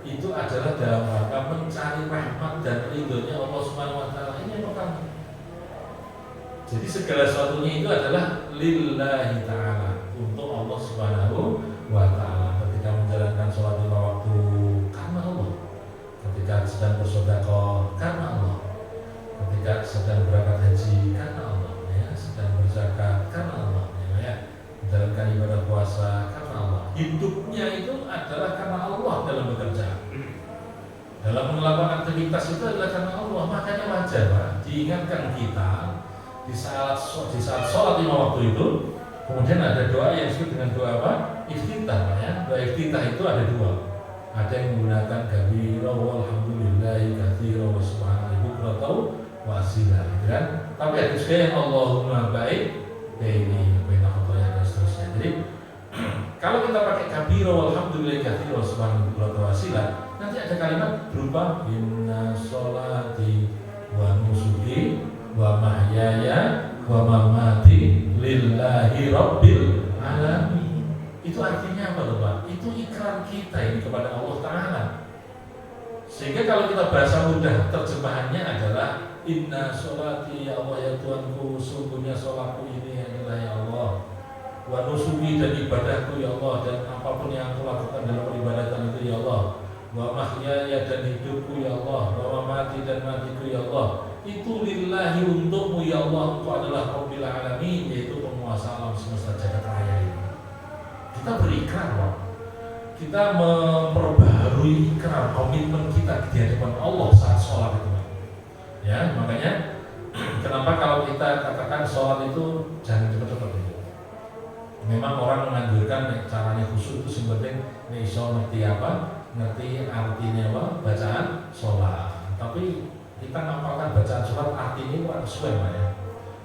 itu adalah dalam rangka mencari rahmat dan ridhonya Allah Subhanahu wa taala. Ini yang pertama. Jadi segala sesuatunya itu adalah lillahi ta'ala, untuk Allah Subhanahu wa taala. Ketika menjalankan sholat 5 waktu karena Allah, ketika sedang bersedekah karena Allah, ketika sedang berangkat haji karena Allah, ya, sedang berzakat karena Allah, ya, menjalankan ibadah puasa karena Allah. Hidupnya itu adalah karena Allah dalam bekerja, dalam melakukan aktivitas itu adalah karena Allah. Makanya wajar Pak, diingatkan kita di saat sholat 5 waktu itu. Kemudian ada doa yang disebut dengan doa apa? Iftitah, ya. Doa iftitah itu ada dua. Ada yang menggunakan kabira walhamdulillahi katsira wa subhanallahi bukratan wa asila, gitu kan? Tapi ada juga yang Allahumma baik baini baina khotoya dan seterusnya. Jadi kalau kita pakai kabira walhamdulillahi katsira wa subhanallahi bukratan wa asila, nanti ada kalimat berupa inna sholati wa nusuki wa mahyaya wa mamati lillahi rabbil alamin. Itu artinya apa Pak? Itu ikrar kita ini kepada Allah Ta'ala. Sehingga kalau kita bahasa mudah, terjemahannya adalah inna sholati ya Allah ya Tuhanku, sungguhnya sholatku ini adalah ya Allah, wa nusuki dan ibadahku ya Allah, dan apapun yang aku lakukan dalam peribadatan itu ya Allah, wa mahyaya dan hidupku ya Allah, wa mamati dan matiku ya Allah, itu lillahi untukmu ya Allah, engkau adalah Rabbil Alamin, yaitu penguasa alam semesta jagat raya ini. Kita berikrar Pak, kita memperbaharui ikrar komitmen kita di hadapan Allah saat sholat itu Pak. Ya, makanya kenapa kalau kita katakan sholat itu jangan cepat-cepat itu. Memang orang menganjurkan caranya khusyuk itu sebenarnya iso ngerti apa, ngerti artinya apa, bacaan sholat. Tapi kita ngapalkan bacaan sholat artinya itu sesuai Pak ya.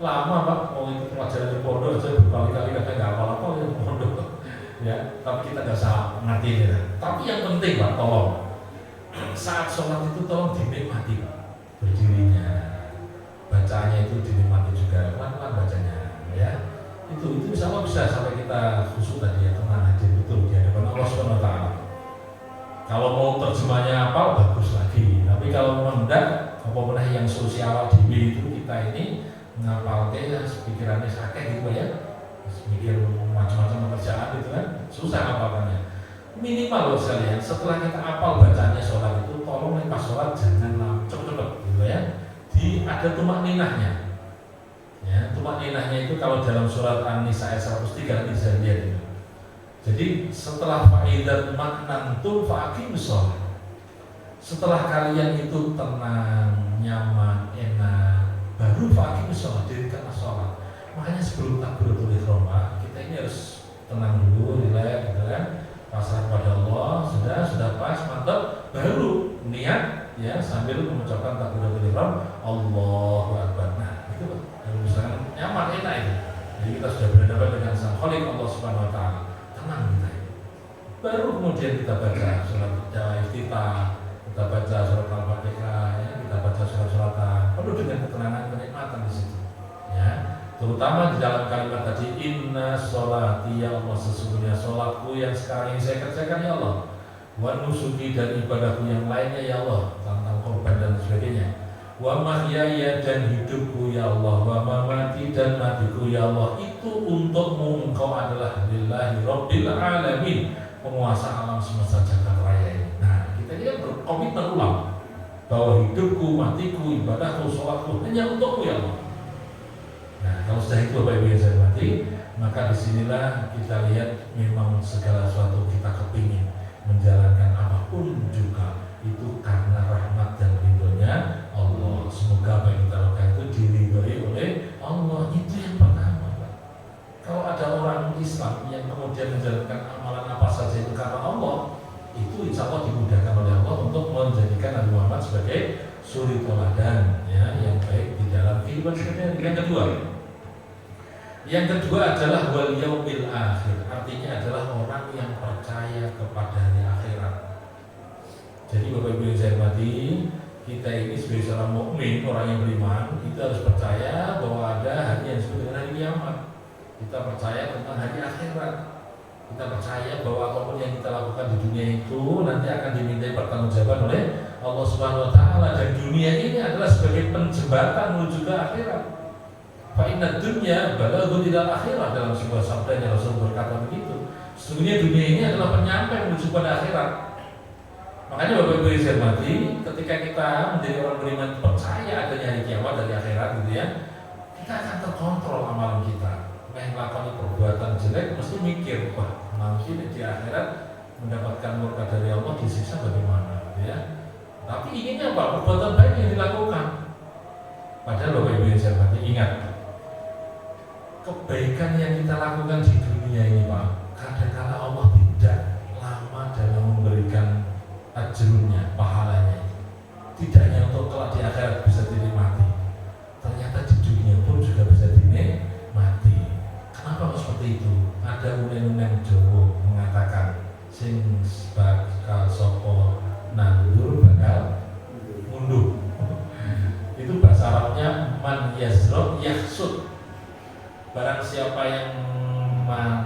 Lama Pak, mau itu pelajaran di pondok aja berkali-kali kadang nggak apa-apa ya pondok. Ya, tapi kita nggak usah ngerti ya. Tapi yang penting Pak, tolong saat sholat itu tolong dinikmati Pak, berdirinya, bacanya itu dinikmati juga, pelan-pelan bacanya, ya. Itu insya Allah bisa sampai kita khusyuk tadi ya, tenang hadir betul di hadapan Allah Subhanahu Wa Taala. Kalau mau terjemahnya apa bagus lagi, tapi kalau mendak apa yang sosial di itu kita ini ngapalke ya pikirannya sakit gitu ya, mikir macam-macam pekerjaan gitu kan, susah ngapalkannya. Minimal loh sekalian, setelah kita apal bacanya sholat itu, tolong pas sholat jangan cepet-cepet gitu ya. Ada tumak ninahnya. Ya, tumak ninahnya itu kalau dalam surat An-Nisa ayat 103 nanti bisa lihat itu. Jadi setelah fa'idat maknantum fa'aqimus sholat. Setelah kalian itu tenang, nyaman, enak, baru fa'aqimus sholat, dirikanlah sholat. Makanya sebelum takbiratul ihram kita ini harus tenang dulu, rileks gitu kan, pasrah pada Allah, sudah pas, mantap, baru niat ya sambil mengucapkan takbiratul ihram, Allahu Akbar. Nah, itu misalkan nyaman, enak itu. Jadi kita sudah berhadapan dengan Sang Khalik Allah Subhanahu Wa Taala, tenang kita. Baru kemudian kita baca surat iftitah, kita baca surat Al-Fatihah, ya, kita baca surat-suratan, penuh dengan ketenangan, kenikmatan di situ. Ya. Terutama di dalam kalimat tadi inna sholati ya Allah, sesungguhnya sholatku yang sekarang ini saya kerjakan ya Allah, wa nusuki dan ibadahku yang lainnya ya Allah, tentang korban dan sebagainya, wa mahyaya dan hidupku ya Allah, wa mamati dan matiku ya Allah, itu untukmu, engkau adalah lillahi rabbil alamin, penguasa alam semesta jagat raya ini. Nah, kita ini berkomitmen ulang bahwa hidupku, matiku, ibadahku, sholatku hanya untukmu ya Allah. Nah, kalau sudah itu Bapak Ibu yang saya hormati, maka disinilah kita lihat memang segala sesuatu kita kepingin menjalankan apapun juga itu karena rahmat dan ridhonya Allah. Semoga apa yang kita lakukan itu diridhoi oleh Allah. Itu yang pertama Pak. Kalau ada orang Islam yang kemudian menjalankan amalan apa saja itu karena Allah, itu insya Allah dimudahkan oleh Allah untuk menjadikan Nabi Muhammad sebagai suri teladan ya, yang baik di dalam kehidupan sehari-hari. Yang kedua adalah wal yaumil akhir, artinya adalah orang yang percaya kepada hari akhirat. Jadi Bapak Ibu yang saya hormati, kita ini sebagai seorang mukmin, orang yang beriman, kita harus percaya bahwa ada hari yang disebut dengan hari kiamat. Kita percaya tentang hari akhirat. Kita percaya bahwa apapun yang kita lakukan di dunia itu nanti akan dimintai pertanggungjawaban oleh Allah Subhanahu Wa Taala, dan dunia ini adalah sebagai penjembatan menuju ke akhirat. Fa inna dunya balaghu ilal akhirah, dalam sebuah sabdanya Rasul berkata begitu. Sesungguhnya dunia ini adalah penyampai menuju pada akhirat. Makanya Bapak Ibu yang saya hormati, ketika kita menjadi orang beriman percaya adanya hari kiamat dari akhirat gitu ya, kita akan terkontrol amalan kita. Yang melakukan perbuatan jelek mesti mikir, wah nanti di akhirat mendapatkan murka dari Allah, disiksa bagaimana gitu ya. Tapi inginnya apa? Perbuatan baik yang dilakukan. Padahal Bapak Ibu yang saya hormati, ingat, kebaikan yang kita lakukan di dunia ini Pak, kadang-kadang Allah tidak lama dalam memberikan ajrunnya, pahalanya. Tidak hanya untuk kelak di akhirat bisa dinikmati, ternyata di dunia pun juga bisa dinikmati. Kenapa kok seperti itu? Ada unen-unen Jawa mengatakan sing bakal sopo nandur bakal mundur. Itu bahasa Arabnya man yazrok yahsud. Barang siapa yang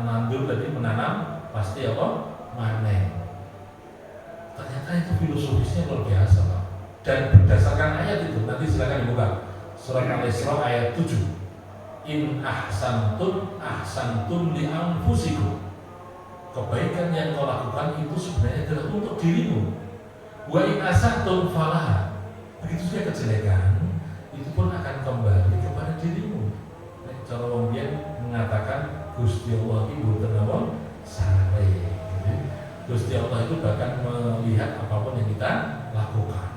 nandur tadi menanam pasti apa? Manen. Ternyata itu filosofisnya luar biasa Pak. Dan berdasarkan ayat itu, nanti silakan dibuka surat Al-Isra ayat 7. In ahsantum li anfusikum. Kebaikan yang kau lakukan itu sebenarnya adalah untuk dirimu. Wa in asatum falaha. Begitu juga kejelekan itu pun akan kembali kepada dirimu. Cara Wongbian mengatakan Gusti Allah itu terlalu sare. Gusti Allah itu bahkan melihat apapun yang kita lakukan.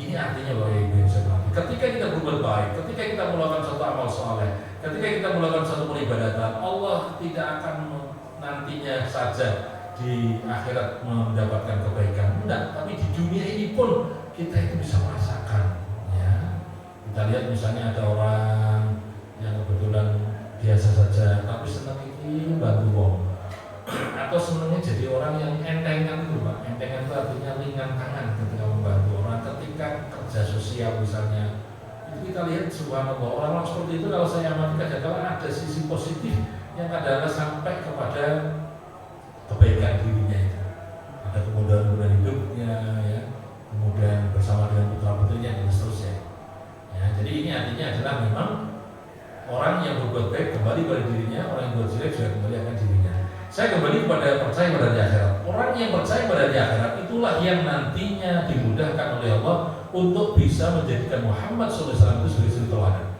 Ini artinya bahwa Ibu yang saya hormati, ketika kita berbuat baik, ketika kita melakukan suatu amal soleh, ketika kita melakukan suatu peribadatan, Allah tidak akan nantinya saja di akhirat mendapatkan kebaikan, enggak, tapi di dunia ini pun kita itu bisa merasakan. Ya, kita lihat misalnya ada orang yang kebetulan biasa saja, tapi senang ini bantu wong. Atau senangnya jadi orang yang entengan itu Pak. Entengan itu artinya ringan tangan ketika membantu orang, ketika kerja sosial misalnya. Itu kita lihat subhanallah, orang seperti itu kalau saya amati kadang-kadang ada sisi positif yang kadang-kadang sampai kepada kebaikan dirinya itu. Ada kemudahan hidupnya ya, kemudian bersama dengan putra-putrinya dan seterusnya. Ya, jadi ini artinya adalah memang orang yang berbuat baik kembali pada dirinya, orang yang berbuat jelek juga kembali akan dirinya. Saya kembali kepada percaya pada di akhirat. Orang yang percaya pada di akhirat itulah yang nantinya dimudahkan oleh Allah untuk bisa menjadikan Muhammad SAW itu sebagai suri teladan.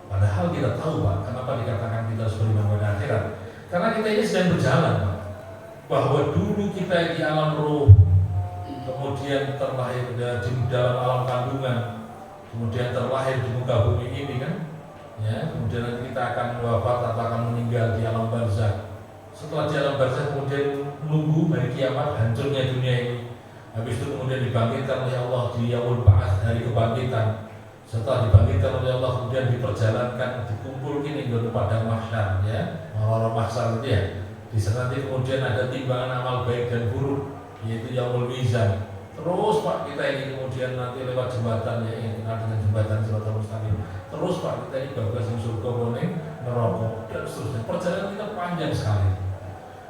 Padahal kita tahu Pak, kenapa dikatakan kita harus beriman pada akhirat? Karena kita ini sedang berjalan Pak. Bahwa dulu kita di alam roh, kemudian terlahir di dalam alam kandungan, kemudian terlahir di muka bumi ini kan, ya, kemudian kita akan wafat atau akan meninggal di alam barzakh. Setelah di alam barzakh kemudian menunggu hari kiamat, hancurnya dunia ini. Habis itu kemudian dibangkitkan oleh Allah di yaumul ba'ats, hari kebangkitan. Setelah dibangkitkan oleh Allah kemudian diperjalankan, dikumpulkan di padang mahsyar, ya, orang mahsyar itu ya. Di sana nanti kemudian ada timbangan amal baik dan buruk, yaitu yaumul mizan. Terus Pak kita ini kemudian nanti lewat jembatan ya, yang kenal dengan jembatan Siratal Mustaqim. Terus Pak kita ini bablas surga kuning, neraka dan seterusnya. Perjalanan kita panjang sekali.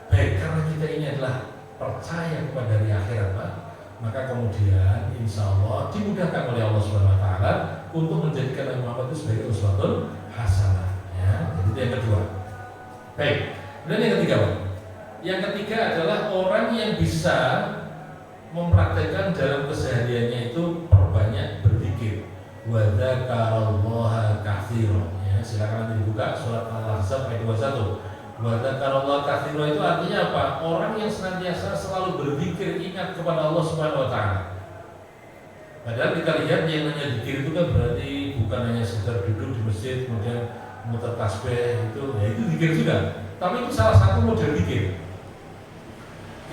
Baik, karena kita ini adalah percaya kepada hari akhirat Pak, maka kemudian insya Allah dimudahkan oleh Allah Subhanahu Wa Taala untuk menjadikan Nabi Muhammad itu sebagai uswatun hasanah. Ya, jadi itu yang kedua. Baik, dan yang ketiga Pak. Yang ketiga adalah orang yang bisa mempraktekkan dalam kesehariannya itu perbanyak berzikir. Wa dzakarallaha katsiran. Ya, silakan nanti dibuka surat Al-Ahzab ayat 21. Wa dzakarallaha katsiran itu artinya apa? Orang yang senantiasa selalu berzikir, ingat kepada Allah Subhanahu wa taala. Padahal kita lihat yang namanya zikir itu kan berarti bukan hanya sekedar duduk di masjid kemudian muter tasbih itu, ya itu zikir juga. Tapi itu salah satu model zikir.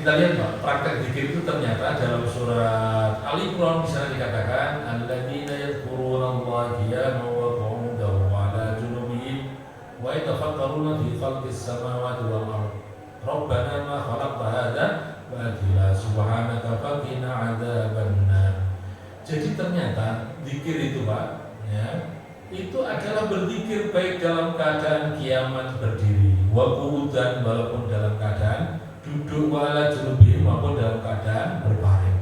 Kita lihat Pak, praktek zikir itu ternyata dalam surat Al-Imran di sana dikatakan alladzina yadhkurunallaha qiyaman wa qu'udan wa 'ala junubihim wa yatafakkaruna fi khalqis samawati wal ardh. Rabbana ma khalaqta hadza batila subhanaka faqina 'adzabannar. Jadi ternyata zikir itu Pak, ya, itu adalah berzikir baik dalam keadaan kiamat berdiri, wa qu'udan walaupun dalam keadaan duduk, wala junubihim maupun dalam keadaan berbaring.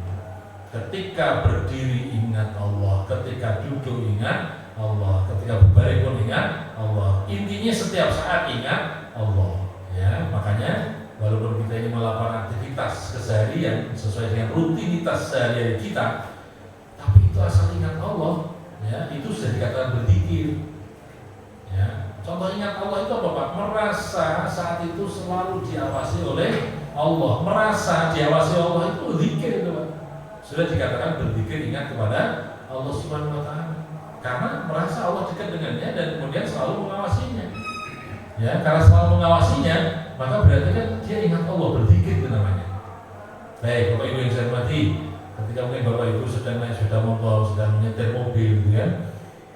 Ketika berdiri ingat Allah, ketika duduk ingat Allah, ketika berbaring pun ingat Allah. Intinya setiap saat ingat Allah. Ya, makanya Walaupun kita ini melakukan aktivitas keseharian sesuai dengan rutinitas sehari-hari kita, tapi itu asal ingat Allah, ya, itu sudah dikatakan berzikir. Ya, contoh ingat Allah itu apa Pak? Merasa saat itu selalu diawasi oleh Allah, merasa diawasi Allah itu zikir itu Pak. Sudah dikatakan berzikir ingat kepada Allah Subhanahu Wa Taala, karena merasa Allah dekat dengannya dan kemudian selalu mengawasinya. Ya, karena selalu mengawasinya, maka berarti kan dia ingat Allah, berzikir itu namanya. Baik, Bapak Ibu yang saya hormati, ketika mungkin Bapak Ibu sedang naik sepeda motor, sedang menyetir mobil, gitu kan?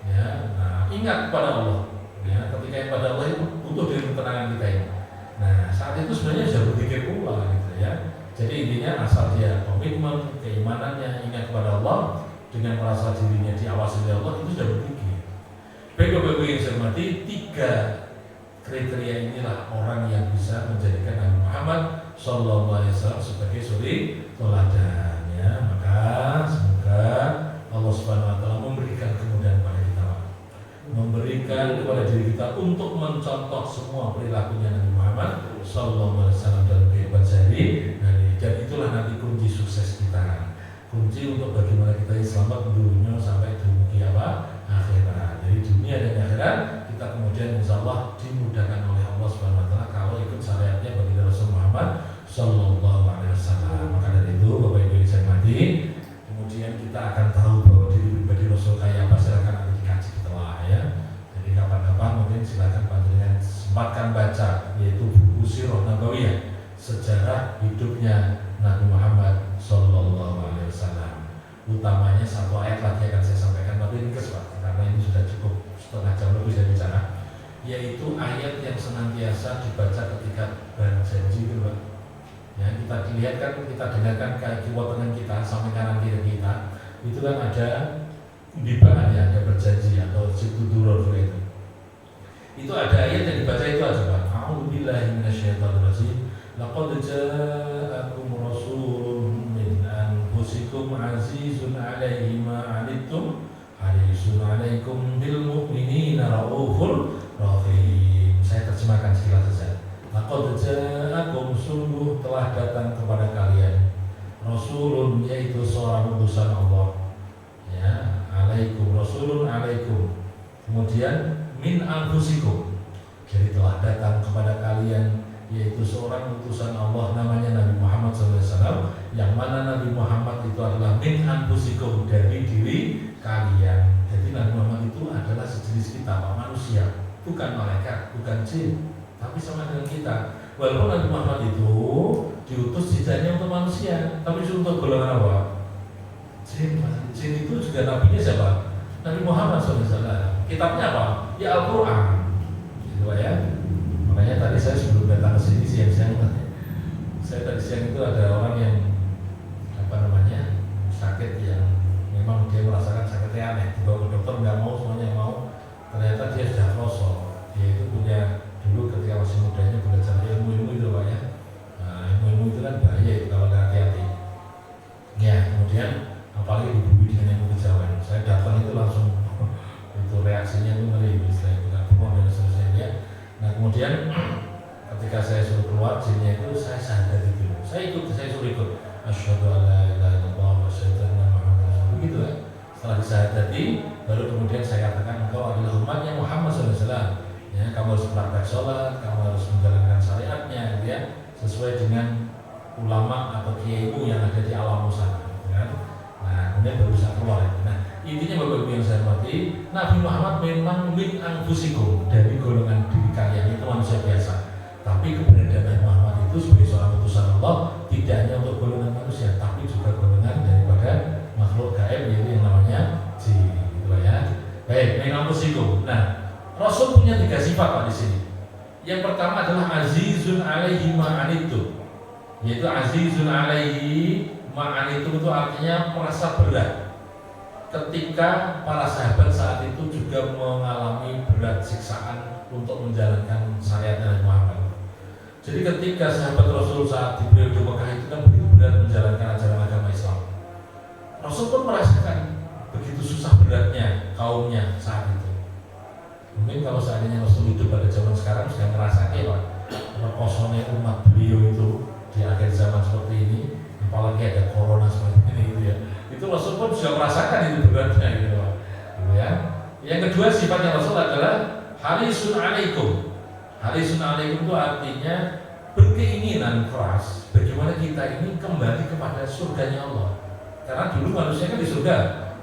Ya, nah, ingat kepada Allah. Ya, ketika ingat kepada Allah itu butuh dari ketenangan kita ini. Nah, saat itu sebenarnya sudah berzikir pula, gitu ya. Jadi intinya asal dia komitmen, keimanannya, ingat kepada Allah, dengan merasa dirinya diawasi oleh Allah, itu sudah berzikir. Baik, Bapak Ibu yang saya hormati, 3 kriteria inilah orang yang bisa menjadikan Nabi Muhammad SAW sebagai suri teladan. Ya, maka semoga Allah Subhanahu Wa Taala memberikan kemudahan kepada kita, memberikan kepada diri kita untuk mencontoh semua perilakunya Nabi Muhammad SAW dalam kehidupan sehari. Dan itulah nanti kunci sukses kita, kunci untuk bagaimana kita selamat dunia sampai dunia akhirat. Jadi dunia dan akhirat kita kemudian insya Allah dimudahkan oleh Allah Subhanahu Wa Taala kalau ikut syariatnya baginda Rasul Muhammad Sallallahu Alaihi Wasallam. Maka dari itu Bapak Ibu yang saya hormati, kemudian kita akan tahu bahwa diri pribadi Rasul kayak apa, silakan nanti dikaji setelah ya. Jadi kapan-kapan mungkin silakan panjenengan sempatkan baca, yaitu buku Sirah Nabawiyah, sejarah hidupnya Nabi Muhammad Sallallahu Alaihi Wasallam. Utamanya 1 ayat lagi akan saya sampaikan, tapi ini karena ini sudah cukup setengah jam lebih saya bicara, yaitu ayat yang senantiasa dibaca ketika berjanji itu Pak. Ya, kita lihat kan, kita dengarkan kaki tangan kita sampai kanan kiri kita, itu kan ada dibaan ya, ada berjanji atau situdurur itu. Itu ada ayat yang dibaca itu aja Pak. A'udzubillahi minasyaitonirrajim. Laqad ja'akum rasulun min anfusikum azizun 'alaihi ma 'anittum harisun 'alaikum bil mu'minina raufur rahim. Saya terjemahkan sekilas saja. Laqad ja'akum, sungguh telah datang kepada kalian rasulun, yaitu seorang utusan Allah. Ya, alaikum, rasulun alaikum. Kemudian min anfusikum. Jadi telah datang kepada kalian yaitu seorang utusan Allah namanya Nabi Muhammad SAW, yang mana Nabi Muhammad itu adalah min anfusikum, dari diri kalian. Jadi Nabi Muhammad itu adalah sejenis kita, manusia, bukan malaikat, bukan jin, tapi sama dengan kita. Walaupun Nabi Muhammad itu diutus tidak hanya untuk manusia, tapi untuk golongan apa? Jin. Jin itu juga nabinya siapa? Nabi Muhammad SAW. Kitabnya apa? Ya Al-Quran. Gitu ya. Makanya tadi saya sebelum datang ke sini siang-siang, saya tadi siang itu ada orang yang sakit yang memang dia merasakan sakitnya aneh, dibawa ke dokter nggak mau, semuanya mau, ternyata dia sudah kroso. Dia itu punya dulu ketika masih mudanya belajar ilmu itu Pak ya. Nah, ilmu itu kan bahaya itu kalau nggak hati-hati. Ya, kemudian apalagi dibui dengan ilmu kejauhan. Saya datang itu langsung itu reaksinya itu ngeri, misalnya nggak bohong dan seterusnya. Nah kemudian ketika saya suruh keluar jinnya itu saya sadar itu, saya suruh ikut. Asyhadu an la ilaha illallah wa asyhadu anna Muhammadar Rasulullah. Begitu ya. Setelah disadari, baru kemudian saya katakan engkau adalah umatnya Muhammad SAW. Ya, kamu harus praktek sholat, kamu harus menjalankan syariatnya, ya, sesuai dengan ulama atau kiaimu yang ada di alam sana. Ya. Nah kemudian baru bisa keluar. Nah intinya Bapak Ibu yang saya hormati, Nabi Muhammad memang min anfusikum, dari golongan diri kalian itu manusia biasa. Tapi keberadaan Nabi Muhammad itu sebagai seorang utusan Allah tidak hanya untuk golongan manusia, tapi juga golongan daripada makhluk gaib yaitu yang namanya jin, gitu ya. Baik, min anfusikum. Nah, Rasul punya 3 sifat Pak di sini. Yang pertama adalah azizun alaihi ma'anittum, yaitu azizun alaihi ma'anittum itu artinya merasa berat. Ketika para sahabat saat itu juga mengalami berat siksaan untuk menjalankan syariat Nabi Muhammad. Jadi ketika sahabat Rasul saat di periode Mekah itu kan begitu berat menjalankan ajaran agama Islam, Rasul pun merasakan begitu susah beratnya kaumnya saat itu. Mungkin kalau seandainya Rasul hidup pada zaman sekarang sudah merasakan Pak, kosongnya umat beliau itu merasakan itu beratnya gitu, ya. Yang kedua sifatnya Rasul adalah harisun alaikum. Harisun alaikum itu artinya berkeinginan keras bagaimana kita ini kembali kepada surganya Allah. Karena dulu manusia kan di surga,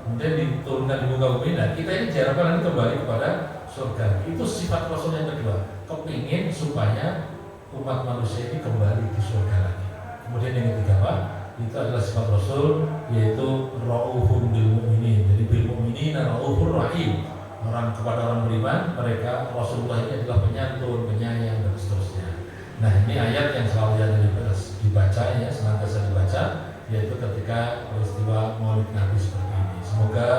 kemudian diturunkan di muka bumi. Nah, kita ini diharapkan nanti kembali kepada surga. Itu sifat Rasul yang kedua, kepingin supaya umat manusia ini kembali di surga lagi. Kemudian yang ketiga apa? Itu adalah sifat Rasul, yaitu ra'ufun bil mu'minin. Jadi bil mu'minin ra'ufur rahim. Orang kepada orang beriman, mereka Rasulullah ini adalah penyantun, penyayang dan seterusnya. Nah, ini ayat yang selalu yang dibaca ya, senantiasa dibaca, yaitu ketika peristiwa Maulid Nabi seperti ini. Semoga